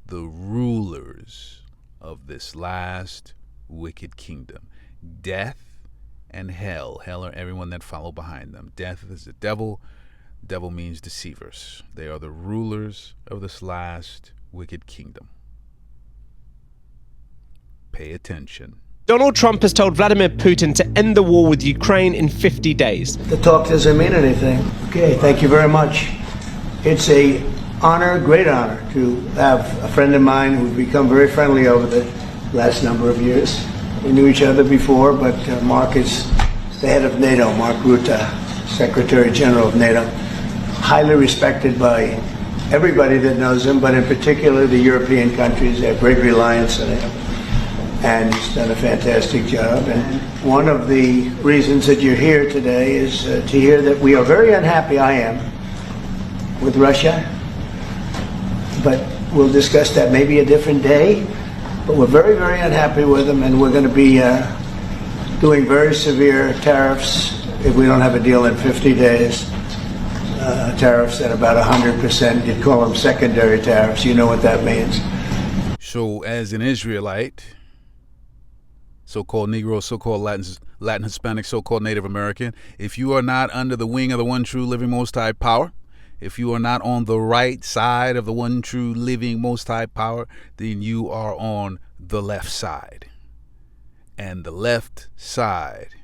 A: The rulers of this last wicked kingdom. Death and hell. Hell are everyone that follow behind them. Death is the devil. Devil means deceivers. They are the rulers of this last wicked kingdom. Pay attention.
T: Donald Trump has told Vladimir Putin to end the war with Ukraine in 50 days.
U: The talk doesn't mean anything. Okay, thank you very much. It's a honor, great honor, to have a friend of mine who's become very friendly over the last number of years. We knew each other before, but Mark is the head of NATO, Mark Rutte, Secretary General of NATO. Highly respected by everybody that knows him, but in particular the European countries. They have great reliance on him. And he's done a fantastic job. And one of the reasons that you're here today is to hear that we are very unhappy, I am, with Russia. But we'll discuss that maybe a different day. But we're very, very unhappy with them, and we're going to be doing very severe tariffs if we don't have a deal in 50 days. Tariffs at about 100%. You'd call them secondary tariffs. You know what that means.
A: So as an Israelite, so-called Negroes, so-called Latin Hispanic, so-called Native American, if you are not under the wing of the one true living Most High power, if you are not on the right side of the one true living Most High power, then you are on the left side. And the left side,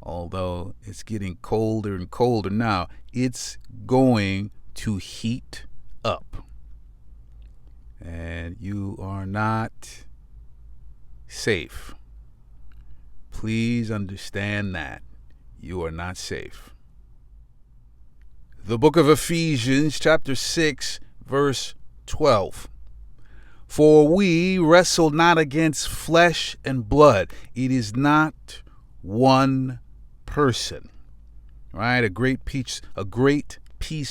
A: although it's getting colder and colder now, it's going to heat up. And you are not safe. Please understand that. You are not safe. The book of Ephesians, chapter 6, verse 12. For we wrestle not against flesh and blood. It is not one person. Right? A great piece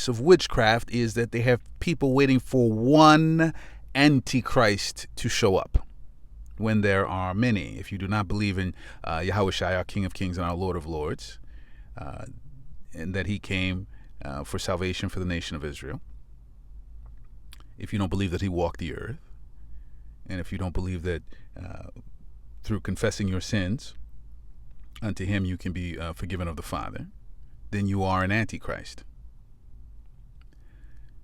A: of witchcraft is that they have people waiting for one Antichrist to show up when there are many. If you do not believe in Yahushua, our King of Kings and our Lord of Lords, and that he came for salvation for the nation of Israel, if you don't believe that he walked the earth, and if you don't believe that through confessing your sins unto him you can be forgiven of the Father, then you are an Antichrist.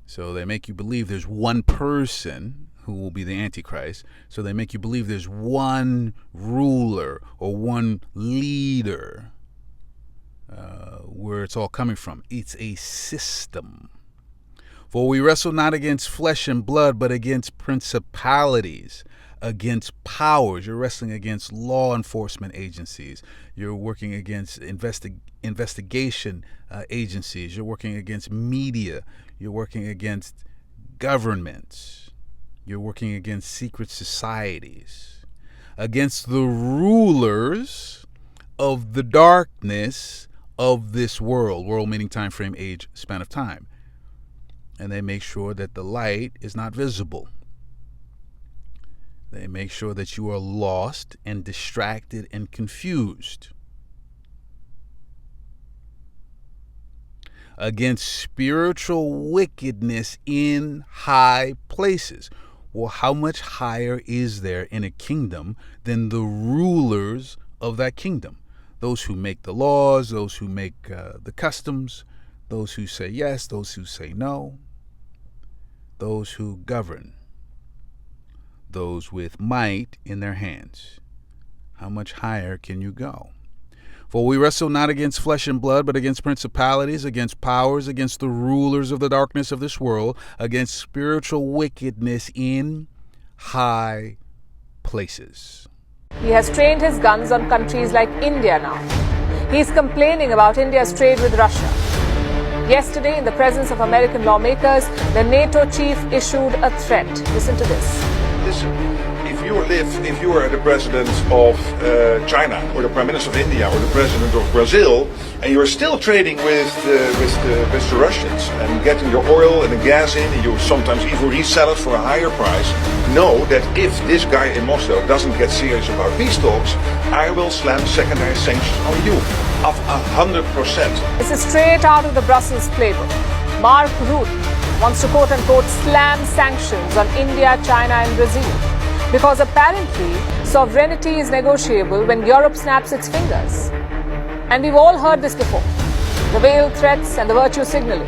A: So they make you believe there's one person who will be the Antichrist. So they make you believe there's one ruler or one leader where it's all coming from. It's a system. For we wrestle not against flesh and blood, but against principalities, against powers. You're wrestling against law enforcement agencies. You're working against investigation agencies. You're working against media. You're working against governments. You're working against secret societies, against the rulers of the darkness of this world. World meaning time frame, age, span of time. And they make sure that the light is not visible. They make sure that you are lost and distracted and confused. Against spiritual wickedness in high places. Well, how much higher is there in a kingdom than the rulers of that kingdom? Those who make the laws, those who make the customs, those who say yes, those who say no, those who govern, those with might in their hands. How much higher can you go? For we wrestle not against flesh and blood, but against principalities, against powers, against the rulers of the darkness of this world, against spiritual wickedness in high places.
B: He has trained his guns on countries like India now. He's complaining about India's trade with Russia. Yesterday, in the presence of American lawmakers, the NATO chief issued a threat. Listen to this.
V: Listen, if you are the president of China, or the prime minister of India, or the president of Brazil, and you are still trading with the Russians and getting your oil and the gas in, and you sometimes even resell it for a higher price, know that if this guy in Moscow doesn't get serious about peace talks, I will slam secondary sanctions on you of 100%.
B: This is straight out of the Brussels playbook. Mark Rutte wants to quote-unquote slam sanctions on India, China and Brazil. Because apparently, sovereignty is negotiable when Europe snaps its fingers. And we've all heard this before. The veiled threats and the virtue signaling.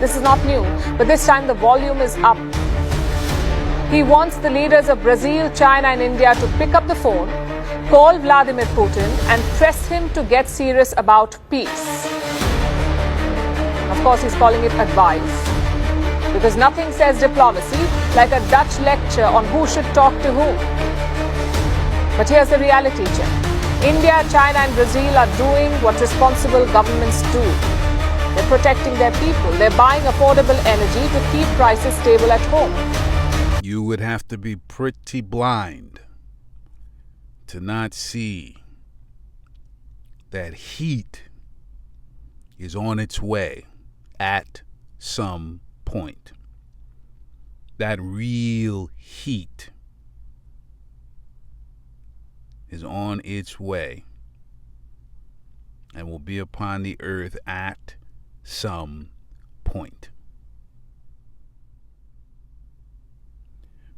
B: This is not new, but this time the volume is up. He wants the leaders of Brazil, China and India to pick up the phone, call Vladimir Putin and press him to get serious about peace. Of course, he's calling it advice. Because nothing says diplomacy like a Dutch lecture on who should talk to whom. But here's the reality check. India, China and Brazil are doing what responsible governments do. They're protecting their people. They're buying affordable energy to keep prices stable at home.
A: You would have to be pretty blind to not see that heat is on its way at some point. That real heat is on its way and will be upon the earth at some point.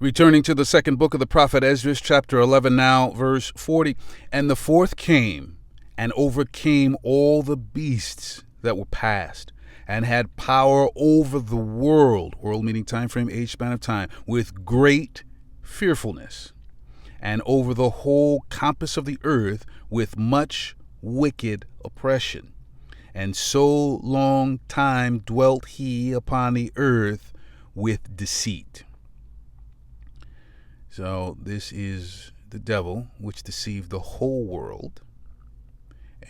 A: Returning to the second book of the prophet Esdras, chapter 11 now, verse 40. And the fourth came and overcame all the beasts that were past, and had power over the world meaning time frame, age span of time, with great fearfulness, and over the whole compass of the earth with much wicked oppression. And so long time dwelt he upon the earth with deceit. So this is the devil, which deceived the whole world.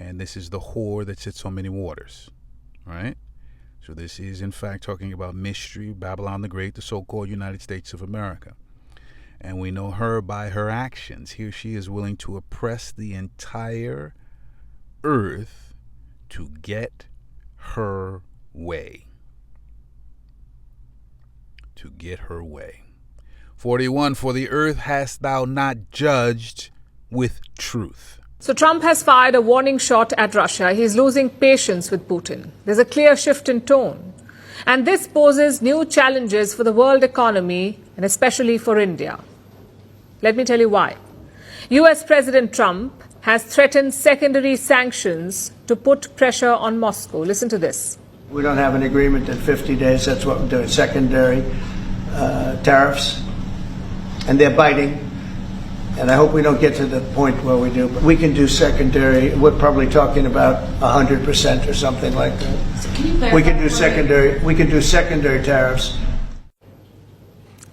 A: And this is the whore that sits on many waters, right? So this is, in fact, talking about mystery, Babylon the Great, the so-called United States of America. And we know her by her actions. Here she is willing to oppress the entire earth to get her way. To get her way. 41, for the earth hast thou not judged with truth.
B: So Trump has fired a warning shot at Russia. He's losing patience with Putin. There's a clear shift in tone. And this poses new challenges for the world economy and especially for India. Let me tell you why. US President Trump has threatened secondary sanctions to put pressure on Moscow. Listen to this.
U: We don't have an agreement in 50 days. That's what we're doing. Secondary tariffs. And they're biting. And I hope we don't get to the point where we do. But we can do secondary. We're probably talking about 100% or something like that.
B: So can you clarify?
U: We can do secondary. We can do secondary tariffs.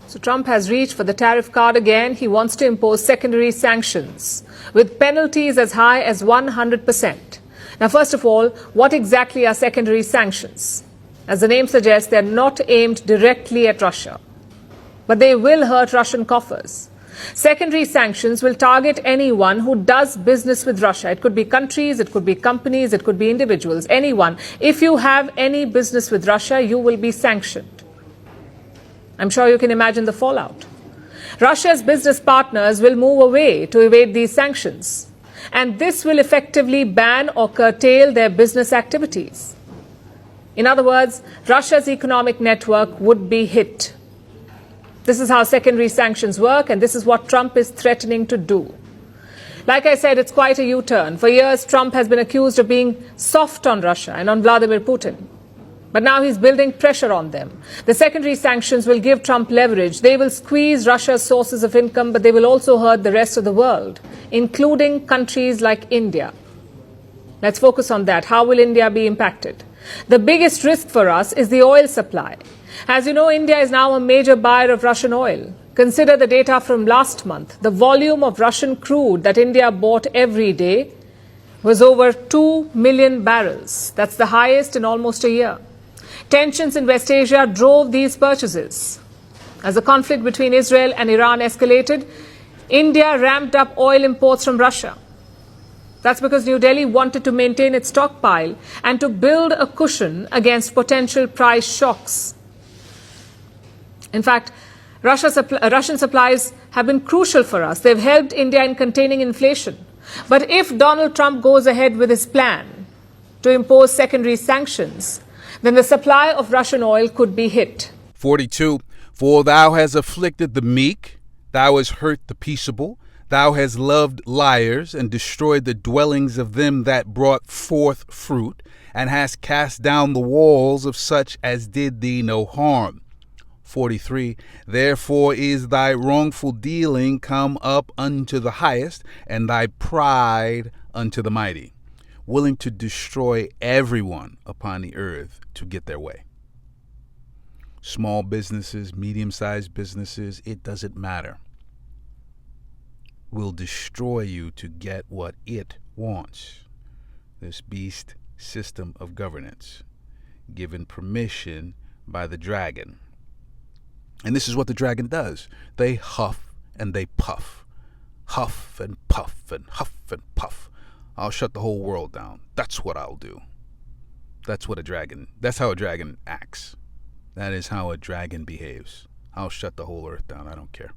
B: So Trump has reached for the tariff card again. He wants to impose secondary sanctions with penalties as high as 100%. Now, first of all, what exactly are secondary sanctions? As the name suggests, they're not aimed directly at Russia, but they will hurt Russian coffers. Secondary sanctions will target anyone who does business with Russia. It could be countries, it could be companies, it could be individuals, anyone. If you have any business with Russia, you will be sanctioned. I'm sure you can imagine the fallout. Russia's business partners will move away to evade these sanctions, and this will effectively ban or curtail their business activities. In other words, Russia's economic network would be hit. This is how secondary sanctions work, and this is what Trump is threatening to do. Like I said, it's quite a U-turn. For years, Trump has been accused of being soft on Russia and on Vladimir Putin. But now he's building pressure on them. The secondary sanctions will give Trump leverage. They will squeeze Russia's sources of income, but they will also hurt the rest of the world, including countries like India. Let's focus on that. How will India be impacted? The biggest risk for us is the oil supply. As you know, India is now a major buyer of Russian oil. Consider the data from last month. The volume of Russian crude that India bought every day was over 2 million barrels. That's the highest in almost a year. Tensions in West Asia drove these purchases. As the conflict between Israel and Iran escalated, India ramped up oil imports from Russia. That's because New Delhi wanted to maintain its stockpile and to build a cushion against potential price shocks. In fact, Russian supplies have been crucial for us. They've helped India in containing inflation. But if Donald Trump goes ahead with his plan to impose secondary sanctions, then the supply of Russian oil could be hit.
A: 42, for thou hast afflicted the meek, thou hast hurt the peaceable, thou hast loved liars, and destroyed the dwellings of them that brought forth fruit, and hast cast down the walls of such as did thee no harm. 43, therefore is thy wrongful dealing come up unto the highest, and thy pride unto the mighty, willing to destroy everyone upon the earth to get their way. Small businesses, medium-sized businesses, it doesn't matter. Will destroy you to get what it wants. This beast system of governance, given permission by the dragon. And this is what the dragon does. They huff and they puff. Huff and puff and huff and puff. I'll shut the whole world down. That's what I'll do. That's how a dragon acts. That is how a dragon behaves. I'll shut the whole earth down. I don't care.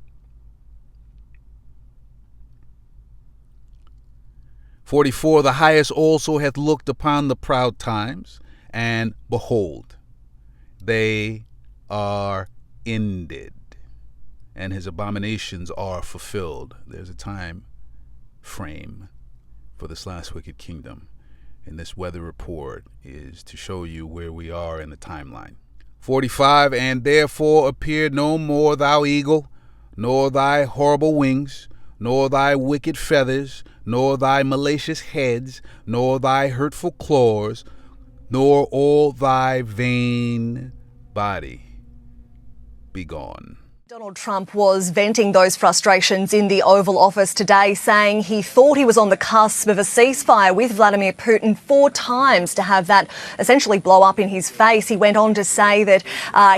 A: 44, the highest also hath looked upon the proud times, and behold, they are ended, and his abominations are fulfilled. There's a time frame for this last wicked kingdom, and this weather report is to show you where we are in the timeline. 45, and therefore appear no more thou eagle, nor thy horrible wings, nor thy wicked feathers, nor thy malicious heads, nor thy hurtful claws, nor all thy vain body. Be gone.
C: Donald Trump was venting those frustrations in the Oval Office today, saying he thought he was on the cusp of a ceasefire with Vladimir Putin 4 times to have that essentially blow up in his face. He went on to say that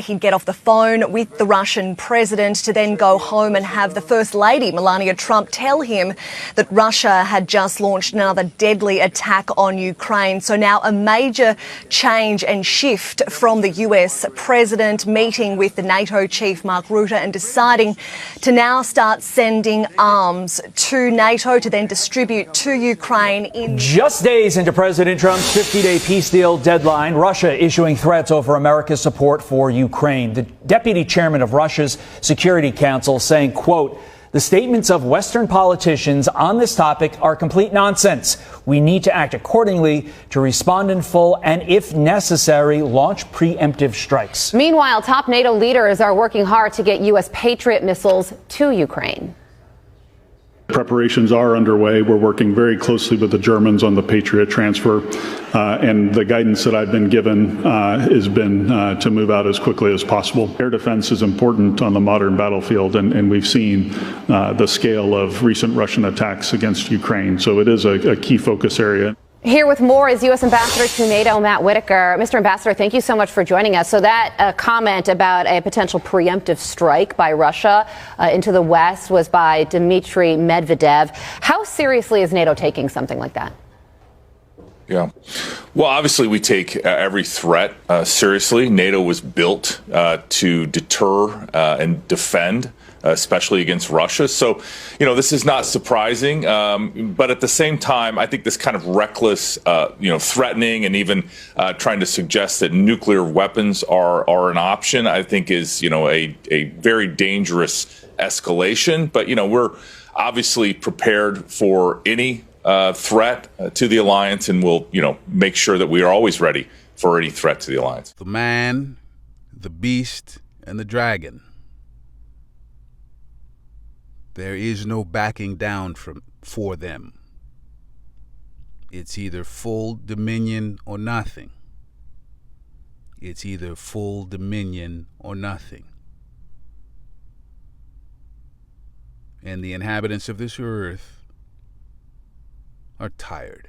C: he'd get off the phone with the Russian president to then go home and have the First Lady, Melania Trump, tell him that Russia had just launched another deadly attack on Ukraine. So now a major change and shift from the US president meeting with the NATO chief, Mark Rutte, and deciding to now start sending arms to NATO to then distribute to Ukraine in
F: just days into President Trump's 50-day peace deal deadline. Russia issuing threats over America's support for Ukraine. The deputy chairman of Russia's Security Council saying, quote, "The statements of Western politicians on this topic are complete nonsense. We need to act accordingly to respond in full and, if necessary, launch preemptive strikes."
W: Meanwhile, top NATO leaders are working hard to get U.S. Patriot missiles to Ukraine.
G: Preparations are underway. We're working very closely with the Germans on the Patriot transfer, and the guidance that I've been given has been to move out as quickly as possible. Air defense is important on the modern battlefield, and we've seen the scale of recent Russian attacks against Ukraine, so it is a key focus area.
W: Here with more is U.S. Ambassador to NATO, Matt Whitaker. Mr. Ambassador, thank you so much for joining us. So that comment about a potential preemptive strike by Russia into the West was by Dmitry Medvedev. How seriously is NATO taking something like that?
X: Yeah. Well, obviously, we take every threat seriously. NATO was built to deter and defend, especially against Russia. So, this is not surprising. But at the same time, I think this kind of reckless, threatening and even trying to suggest that nuclear weapons are an option, I think is, a very dangerous escalation. But, we're obviously prepared for any threat to the alliance, and we'll, make sure that we are always ready for any threat to the alliance.
A: The man, the beast, and the dragon. There is no backing down for them. It's either full dominion or nothing. It's either full dominion or nothing. And the inhabitants of this earth are tired.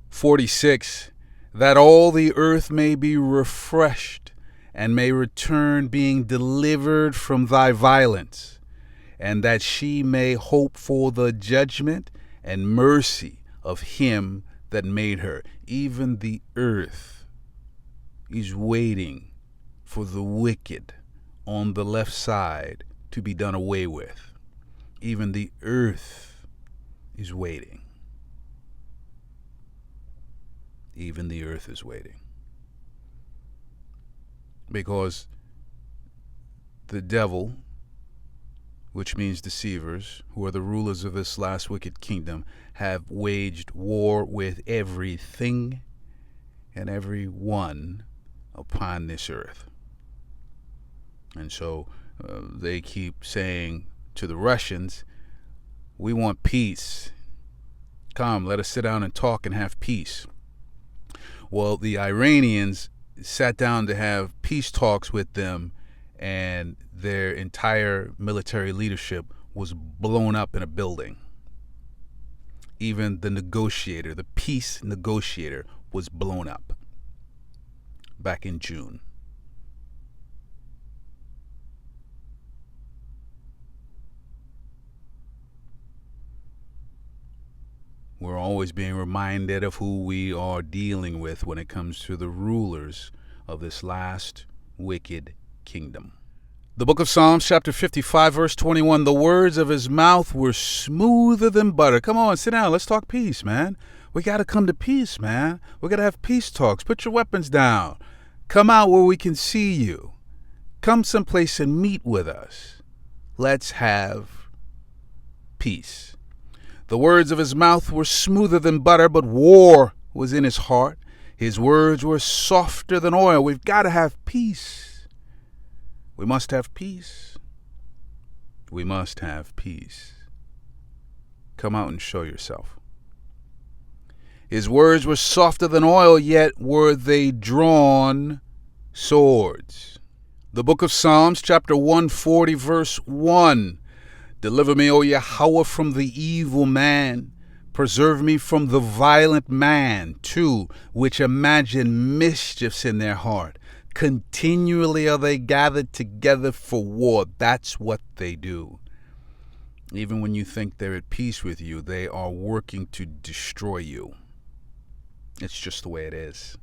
A: 46, that all the earth may be refreshed and may return being delivered from thy violence, and that she may hope for the judgment and mercy of him that made her. Even the earth is waiting for the wicked on the left side to be done away with. Even the earth is waiting. Even the earth is waiting. Because the devil, which means deceivers, who are the rulers of this last wicked kingdom, have waged war with everything and everyone upon this earth. And so they keep saying to the Russians, we want peace. Come, let us sit down and talk and have peace. Well, the Iranians sat down to have peace talks with them, and their entire military leadership was blown up in a building. Even the negotiator, the peace negotiator, was blown up back in June. We're always being reminded of who we are dealing with when it comes to the rulers of this last wicked kingdom. The book of Psalms, chapter 55, verse 21, the words of his mouth were smoother than butter. Come on, sit down. Let's talk peace, man. We got to come to peace, man. We got to have peace talks. Put your weapons down. Come out where we can see you. Come someplace and meet with us. Let's have peace. The words of his mouth were smoother than butter, but war was in his heart. His words were softer than oil. We've got to have peace. We must have peace. We must have peace. Come out and show yourself. His words were softer than oil, yet were they drawn swords. The book of Psalms, chapter 140, verse 1. Deliver me, O Yahweh, from the evil man. Preserve me from the violent man, too, which imagine mischiefs in their heart. Continually are they gathered together for war. That's what they do. Even when you think they're at peace with you, they are working to destroy you. It's just the way it is.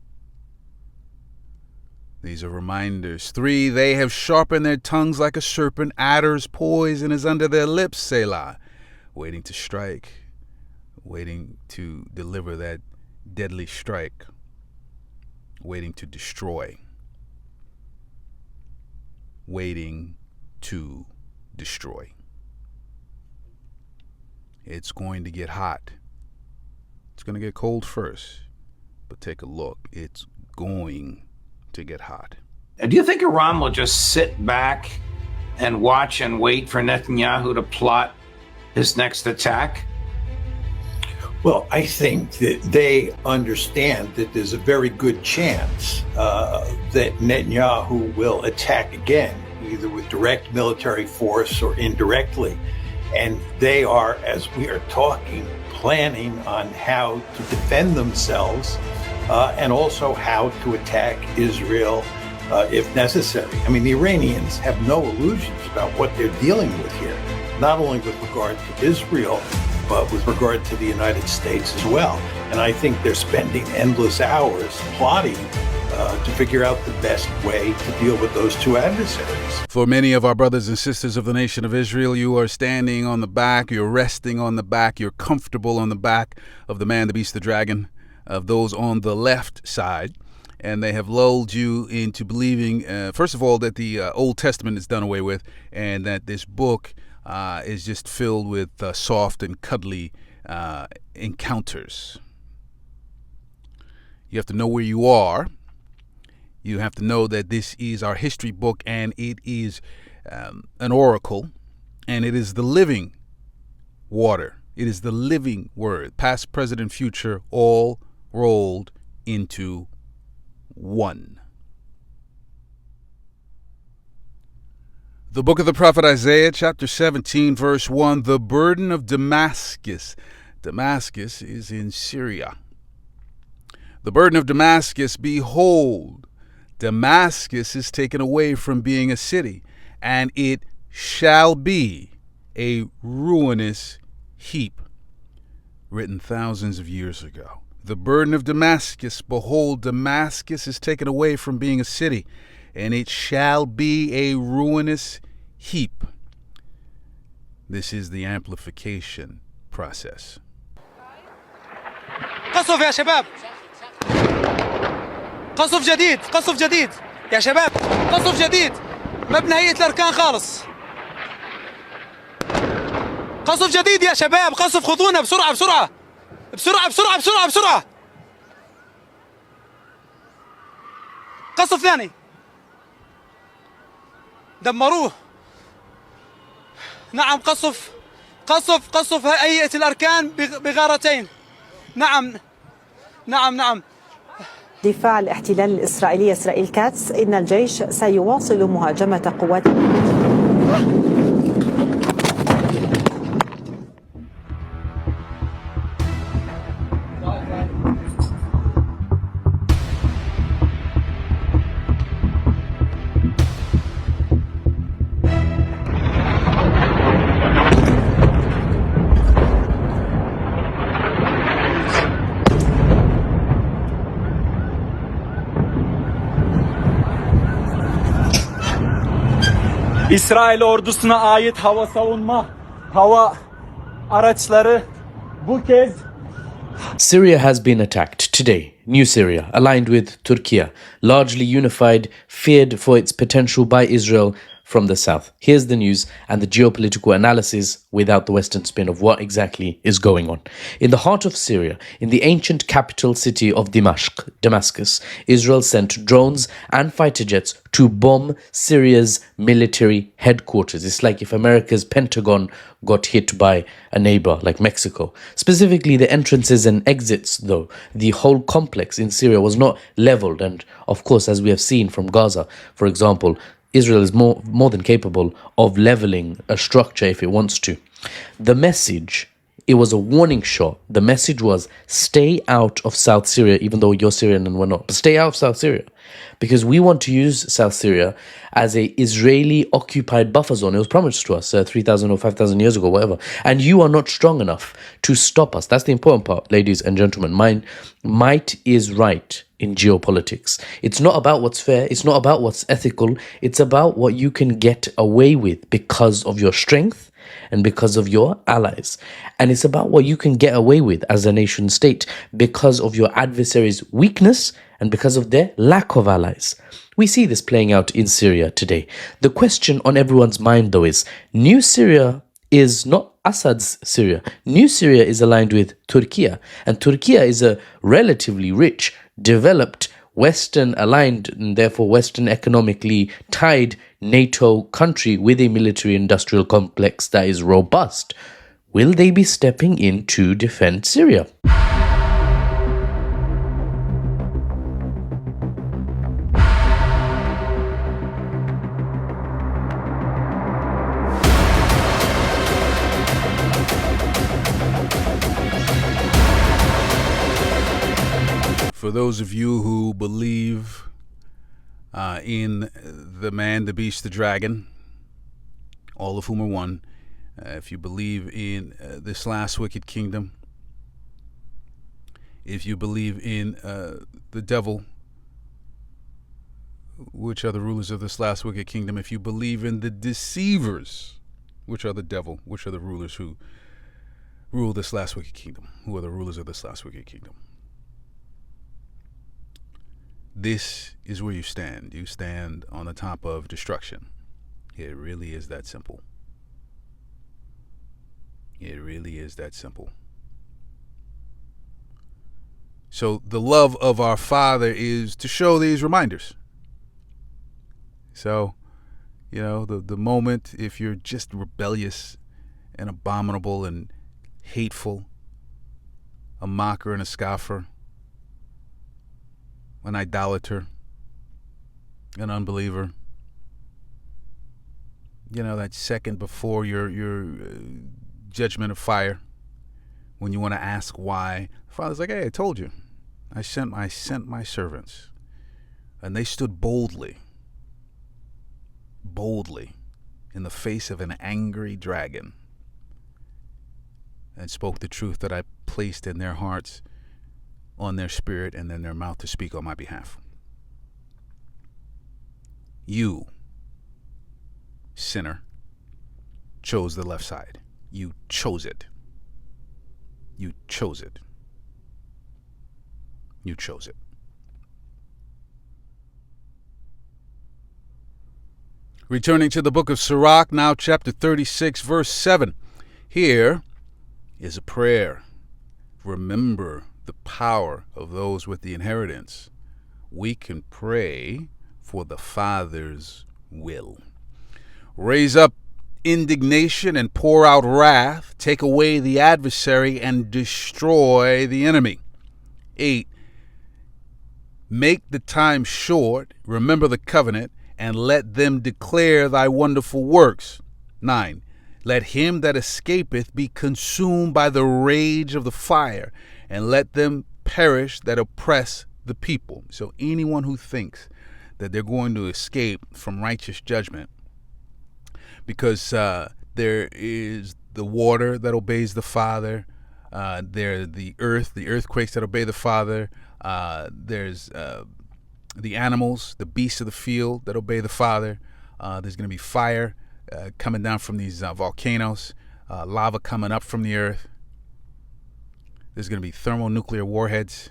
A: These are reminders. 3, they have sharpened their tongues like a serpent. Adder's poison is under their lips, Selah. Waiting to strike. Waiting to deliver that deadly strike. Waiting to destroy. Waiting to destroy. It's going to get hot. It's going to get cold first. But take a look. It's going to get hot.
D: Do you think Iran will just sit back and watch and wait for Netanyahu to plot his next attack?
I: Well, I think that they understand that there's a very good chance that Netanyahu will attack again, either with direct military force or indirectly. And they are, as we are talking, planning on how to defend themselves and also how to attack Israel if necessary. I mean, the Iranians have no illusions about what they're dealing with here, not only with regard to Israel, but with regard to the United States as well. And I think they're spending endless hours plotting to figure out the best way to deal with those two adversaries.
A: For many of our brothers and sisters of the nation of Israel, you are standing on the back, you're resting on the back, you're comfortable on the back of the man, the beast, the dragon, of those on the left side. And they have lulled you into believing, first of all, that the Old Testament is done away with, and that this book is just filled with soft and cuddly encounters. You have to know where you are. You have to know that this is our history book, and it is an oracle, and it is the living water. It is the living word, past, present, and future, all rolled into one. The book of the prophet Isaiah, chapter 17, verse 1, the burden of Damascus. Damascus is in Syria. The burden of Damascus, behold, Damascus is taken away from being a city, and it shall be a ruinous heap. Written thousands of years ago. The burden of Damascus, behold, Damascus is taken away from being a city, and it shall be a ruinous heap. This is the amplification process.
J: قصف يا شباب قصف جديد قصف جديد يا شباب قصف جديد ما بنهيئة الأركان خالص قصف جديد يا شباب قصف خذونا بسرعة بسرعة بسرعة بسرعة بسرعة بسرعة قصف ثاني دمروه نعم قصف هيئة الأركان بغارتين نعم نعم نعم
K: دفاع الاحتلال الإسرائيلي إسرائيل كاتس إن الجيش سيواصل مهاجمة قوات
F: İsrail ordusuna ait hava savunma hava araçları bu kez
H: Syria has been attacked today. New Syria, aligned with Turkey, largely unified, feared for its potential by Israel from the south. Here's the news and the geopolitical analysis without the Western spin of what exactly is going on. In the heart of Syria, in the ancient capital city of Damascus, Israel sent drones and fighter jets to bomb Syria's military headquarters. It's like if America's Pentagon got hit by a neighbor like Mexico. Specifically, the entrances and exits, though, the whole complex in Syria was not leveled. And of course, as we have seen from Gaza, for example, Israel is more than capable of leveling a structure if it wants to. The message, it was a warning shot. The message was, stay out of South Syria, even though you're Syrian and we're not. But stay out of South Syria, because we want to use South Syria as a Israeli-occupied buffer zone. It was promised to us 3,000 or 5,000 years ago, whatever. And you are not strong enough to stop us. That's the important part, ladies and gentlemen. Might is right in geopolitics. It's not about what's fair. It's not about what's ethical. It's about what you can get away with because of your strength and because of your allies. And it's about what you can get away with as a nation state because of your adversary's weakness and because of their lack of allies. We see this playing out in Syria today. The question on everyone's mind, though, is New Syria is not Assad's Syria. New Syria is aligned with Turkey, and Turkey is a relatively rich, developed, Western aligned, and therefore Western economically tied NATO country with a military industrial complex that is robust. Will they be stepping in to defend Syria?
A: For those of you who believe in the man, the beast, the dragon, all of whom are one, if you believe in this last wicked kingdom, if you believe in the devil, which are the rulers of this last wicked kingdom, if you believe in the deceivers, which are the devil, which are the rulers who rule this last wicked kingdom, who are the rulers of this last wicked kingdom. This is where you stand. You stand on the top of destruction. It really is that simple. It really is that simple. So the love of our Father is to show these reminders. So, the moment if you're just rebellious and abominable and hateful, a mocker and a scoffer, an idolater, an unbeliever, that second before your judgment of fire, when you want to ask why, the Father's like, hey, I told you, I sent my servants, and they stood boldly in the face of an angry dragon and spoke the truth that I placed in their hearts, on their spirit, and in their mouth to speak on my behalf. You, sinner, chose the left side. You chose it. You chose it. You chose it. Returning to the book of Sirach, now chapter 36, verse 7. Here is a prayer. Remember the power of those with the inheritance. We can pray for the Father's will. Raise up indignation and pour out wrath. Take away the adversary and destroy the enemy. 8. Make the time short. Remember the covenant and let them declare thy wonderful works. 9. Let him that escapeth be consumed by the rage of the fire, and let them perish that oppress the people. So anyone who thinks that they're going to escape from righteous judgment because there is the water that obeys the Father, there the earthquakes that obey the Father, there's the animals, the beasts of the field that obey the Father, there's going to be fire coming down from these volcanoes, lava coming up from the earth. There's going to be thermonuclear warheads,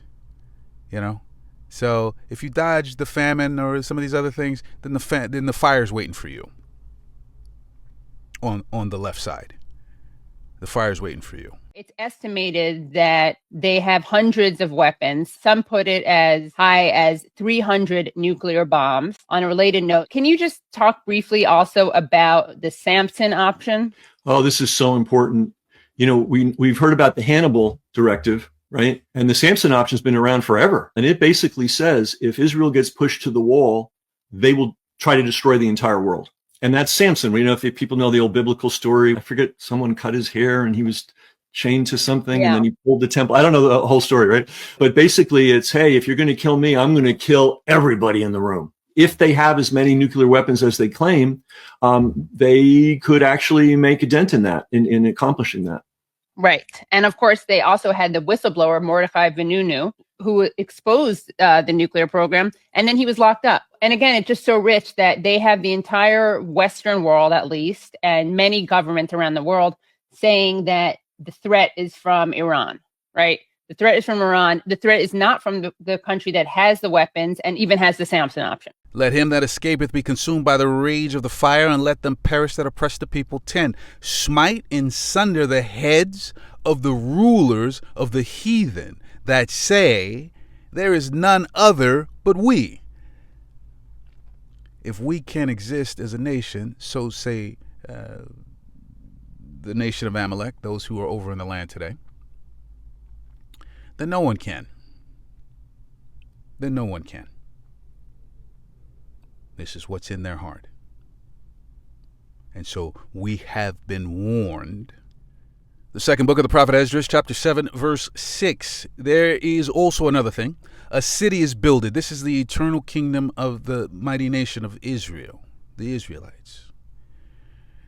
A: So if you dodge the famine or some of these other things, then the fire's waiting for you on the left side. The fire's waiting for you.
L: It's estimated that they have hundreds of weapons. Some put it as high as 300 nuclear bombs. On a related note, can you just talk briefly also about the Samson option?
M: Oh, this is so important. We've heard about the Hannibal directive, right? And the Samson option has been around forever. And it basically says if Israel gets pushed to the wall, they will try to destroy the entire world. And that's Samson. If people know the old biblical story, I forget, someone cut his hair and he was chained to something and then he pulled the temple. I don't know the whole story, right? But basically it's, hey, if you're going to kill me, I'm going to kill everybody in the room. If they have as many nuclear weapons as they claim, they could actually make a dent in that, in accomplishing that.
L: Right. And of course, they also had the whistleblower, Mordecai Vanunu, who exposed the nuclear program, and then he was locked up. And again, it's just so rich that they have the entire Western world, at least, and many governments around the world saying that the threat is from Iran, right? The threat is from Iran. The threat is not from the country that has the weapons and even has the Samson option.
A: Let him that escapeth be consumed by the rage of the fire, and let them perish that oppress the people. 10. Smite in sunder the heads of the rulers of the heathen that say, there is none other but we. If we can exist as a nation, so say the nation of Amalek, those who are over in the land today, then no one can. Then no one can. This is what's in their heart. And so we have been warned. The second book of the prophet Esdras, chapter 7, verse 6. There is also another thing. A city is builded. This is the eternal kingdom of the mighty nation of Israel, the Israelites.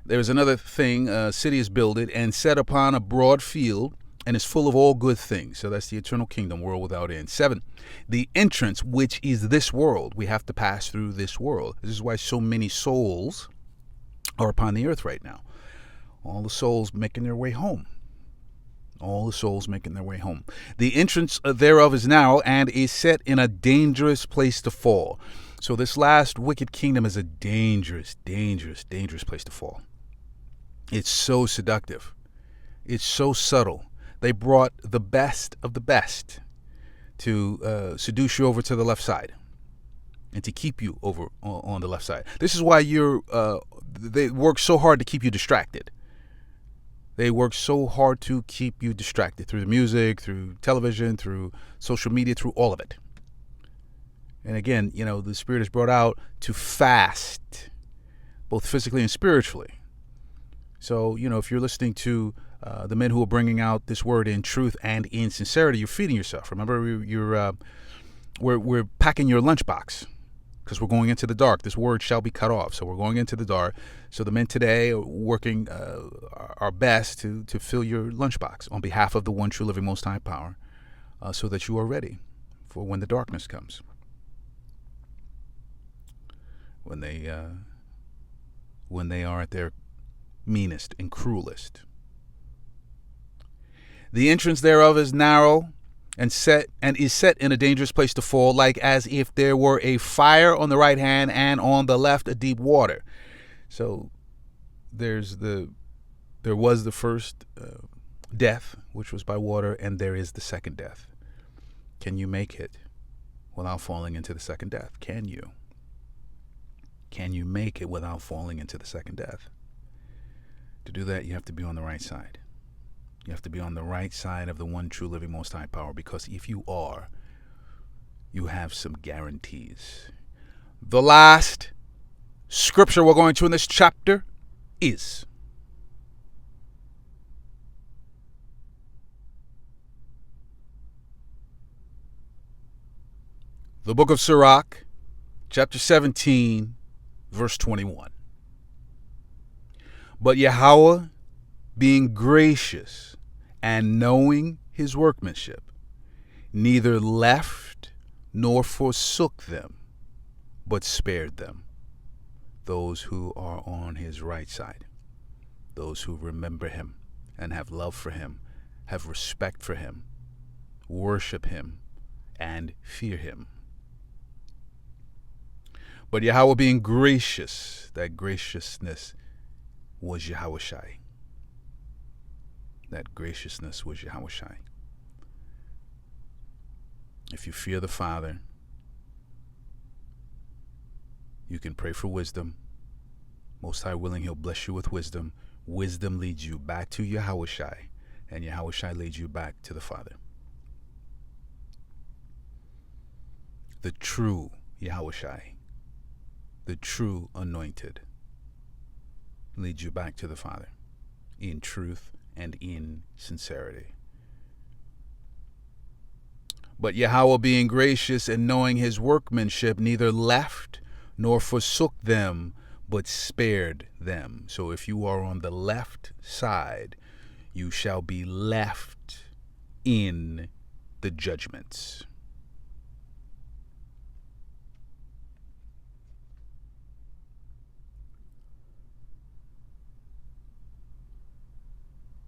A: There is another thing. A city is builded and set upon a broad field, and is full of all good things. So that's the eternal kingdom, world without end. 7, the entrance, which is this world. We have to pass through this world. This is why so many souls are upon the earth right now. All the souls making their way home. All the souls making their way home. The entrance thereof is narrow and is set in a dangerous place to fall. So this last wicked kingdom is a dangerous, dangerous, dangerous place to fall. It's so seductive. It's so subtle. They brought the best of the best to seduce you over to the left side and to keep you over on the left side. This is why they work so hard to keep you distracted. They work so hard to keep you distracted through the music, through television, through social media, through all of it. And again, the Spirit is brought out to fast, both physically and spiritually. So, if you're listening to the men who are bringing out this word in truth and in sincerity, you're feeding yourself. Remember, we're packing your lunchbox because we're going into the dark. This word shall be cut off. So we're going into the dark. So the men today are working our best to fill your lunchbox on behalf of the one true living most high power, so that you are ready for when the darkness comes. When they are at their meanest and cruelest. The entrance thereof is narrow and is set in a dangerous place to fall, like as if there were a fire on the right hand and on the left a deep water. So there was the first death, which was by water, and there is the second death. Can you make it without falling into the second death? Can you? Can you make it without falling into the second death? To do that, you have to be on the right side. You have to be on the right side of the one true living most high power, because if you are, you have some guarantees. The last scripture we're going to in this chapter is the book of Sirach, chapter 17, verse 21. But Yahweh, being gracious and knowing his workmanship, neither left nor forsook them, but spared them. those who are on his right side, those who remember him and have love for him, have respect for him, worship him, and fear him. But Yahweh being gracious, that graciousness was Yahushai. That graciousness was Yahushai. If you fear the Father, you can pray for wisdom. Most High willing, he'll bless you with wisdom. Wisdom leads you back to Yahushai, and Yahushai leads you back to the Father. The true Yahushai, the true anointed, leads you back to the Father in truth and in sincerity. But Yahweh, being gracious and knowing his workmanship, neither left nor forsook them, but spared them. So if you are on the left side, you shall be left in the judgments.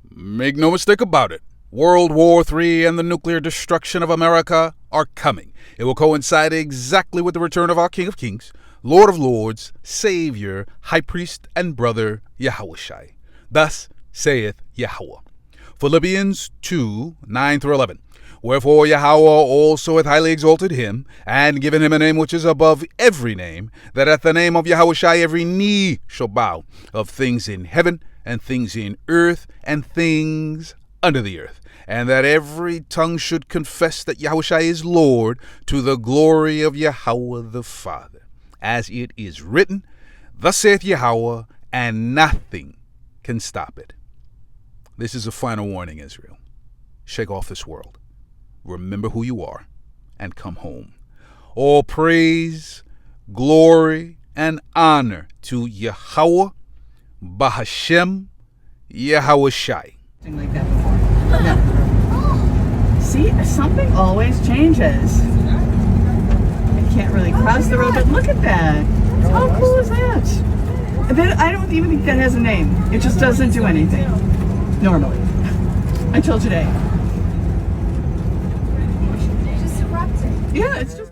A: Make no mistake about it. World War III and the nuclear destruction of America are coming. It will coincide exactly with the return of our King of Kings, Lord of Lords, Savior, High Priest, and Brother, Yahushai. Thus saith Yahweh. Philippians 2:9-11. Wherefore Yahweh also hath highly exalted him, and given him a name which is above every name, that at the name of Yahushai every knee shall bow, of things in heaven, and things in earth, and things under the earth, and that every tongue should confess that Yahushai is Lord, to the glory of Yahweh the Father. As it is written, thus saith Yahweh, and nothing can stop it. This is a final warning, Israel. Shake off this world. Remember who you are, and come home. All praise, glory, and honor to Yahweh, Bahashem, Yahushai.
E: Like that before. No. See, something always changes. I can't really cross the road, but look at that. How cool is that? I don't even think that has a name. It just doesn't do anything. Normally. Until today. It's just erupting. Yeah, it's just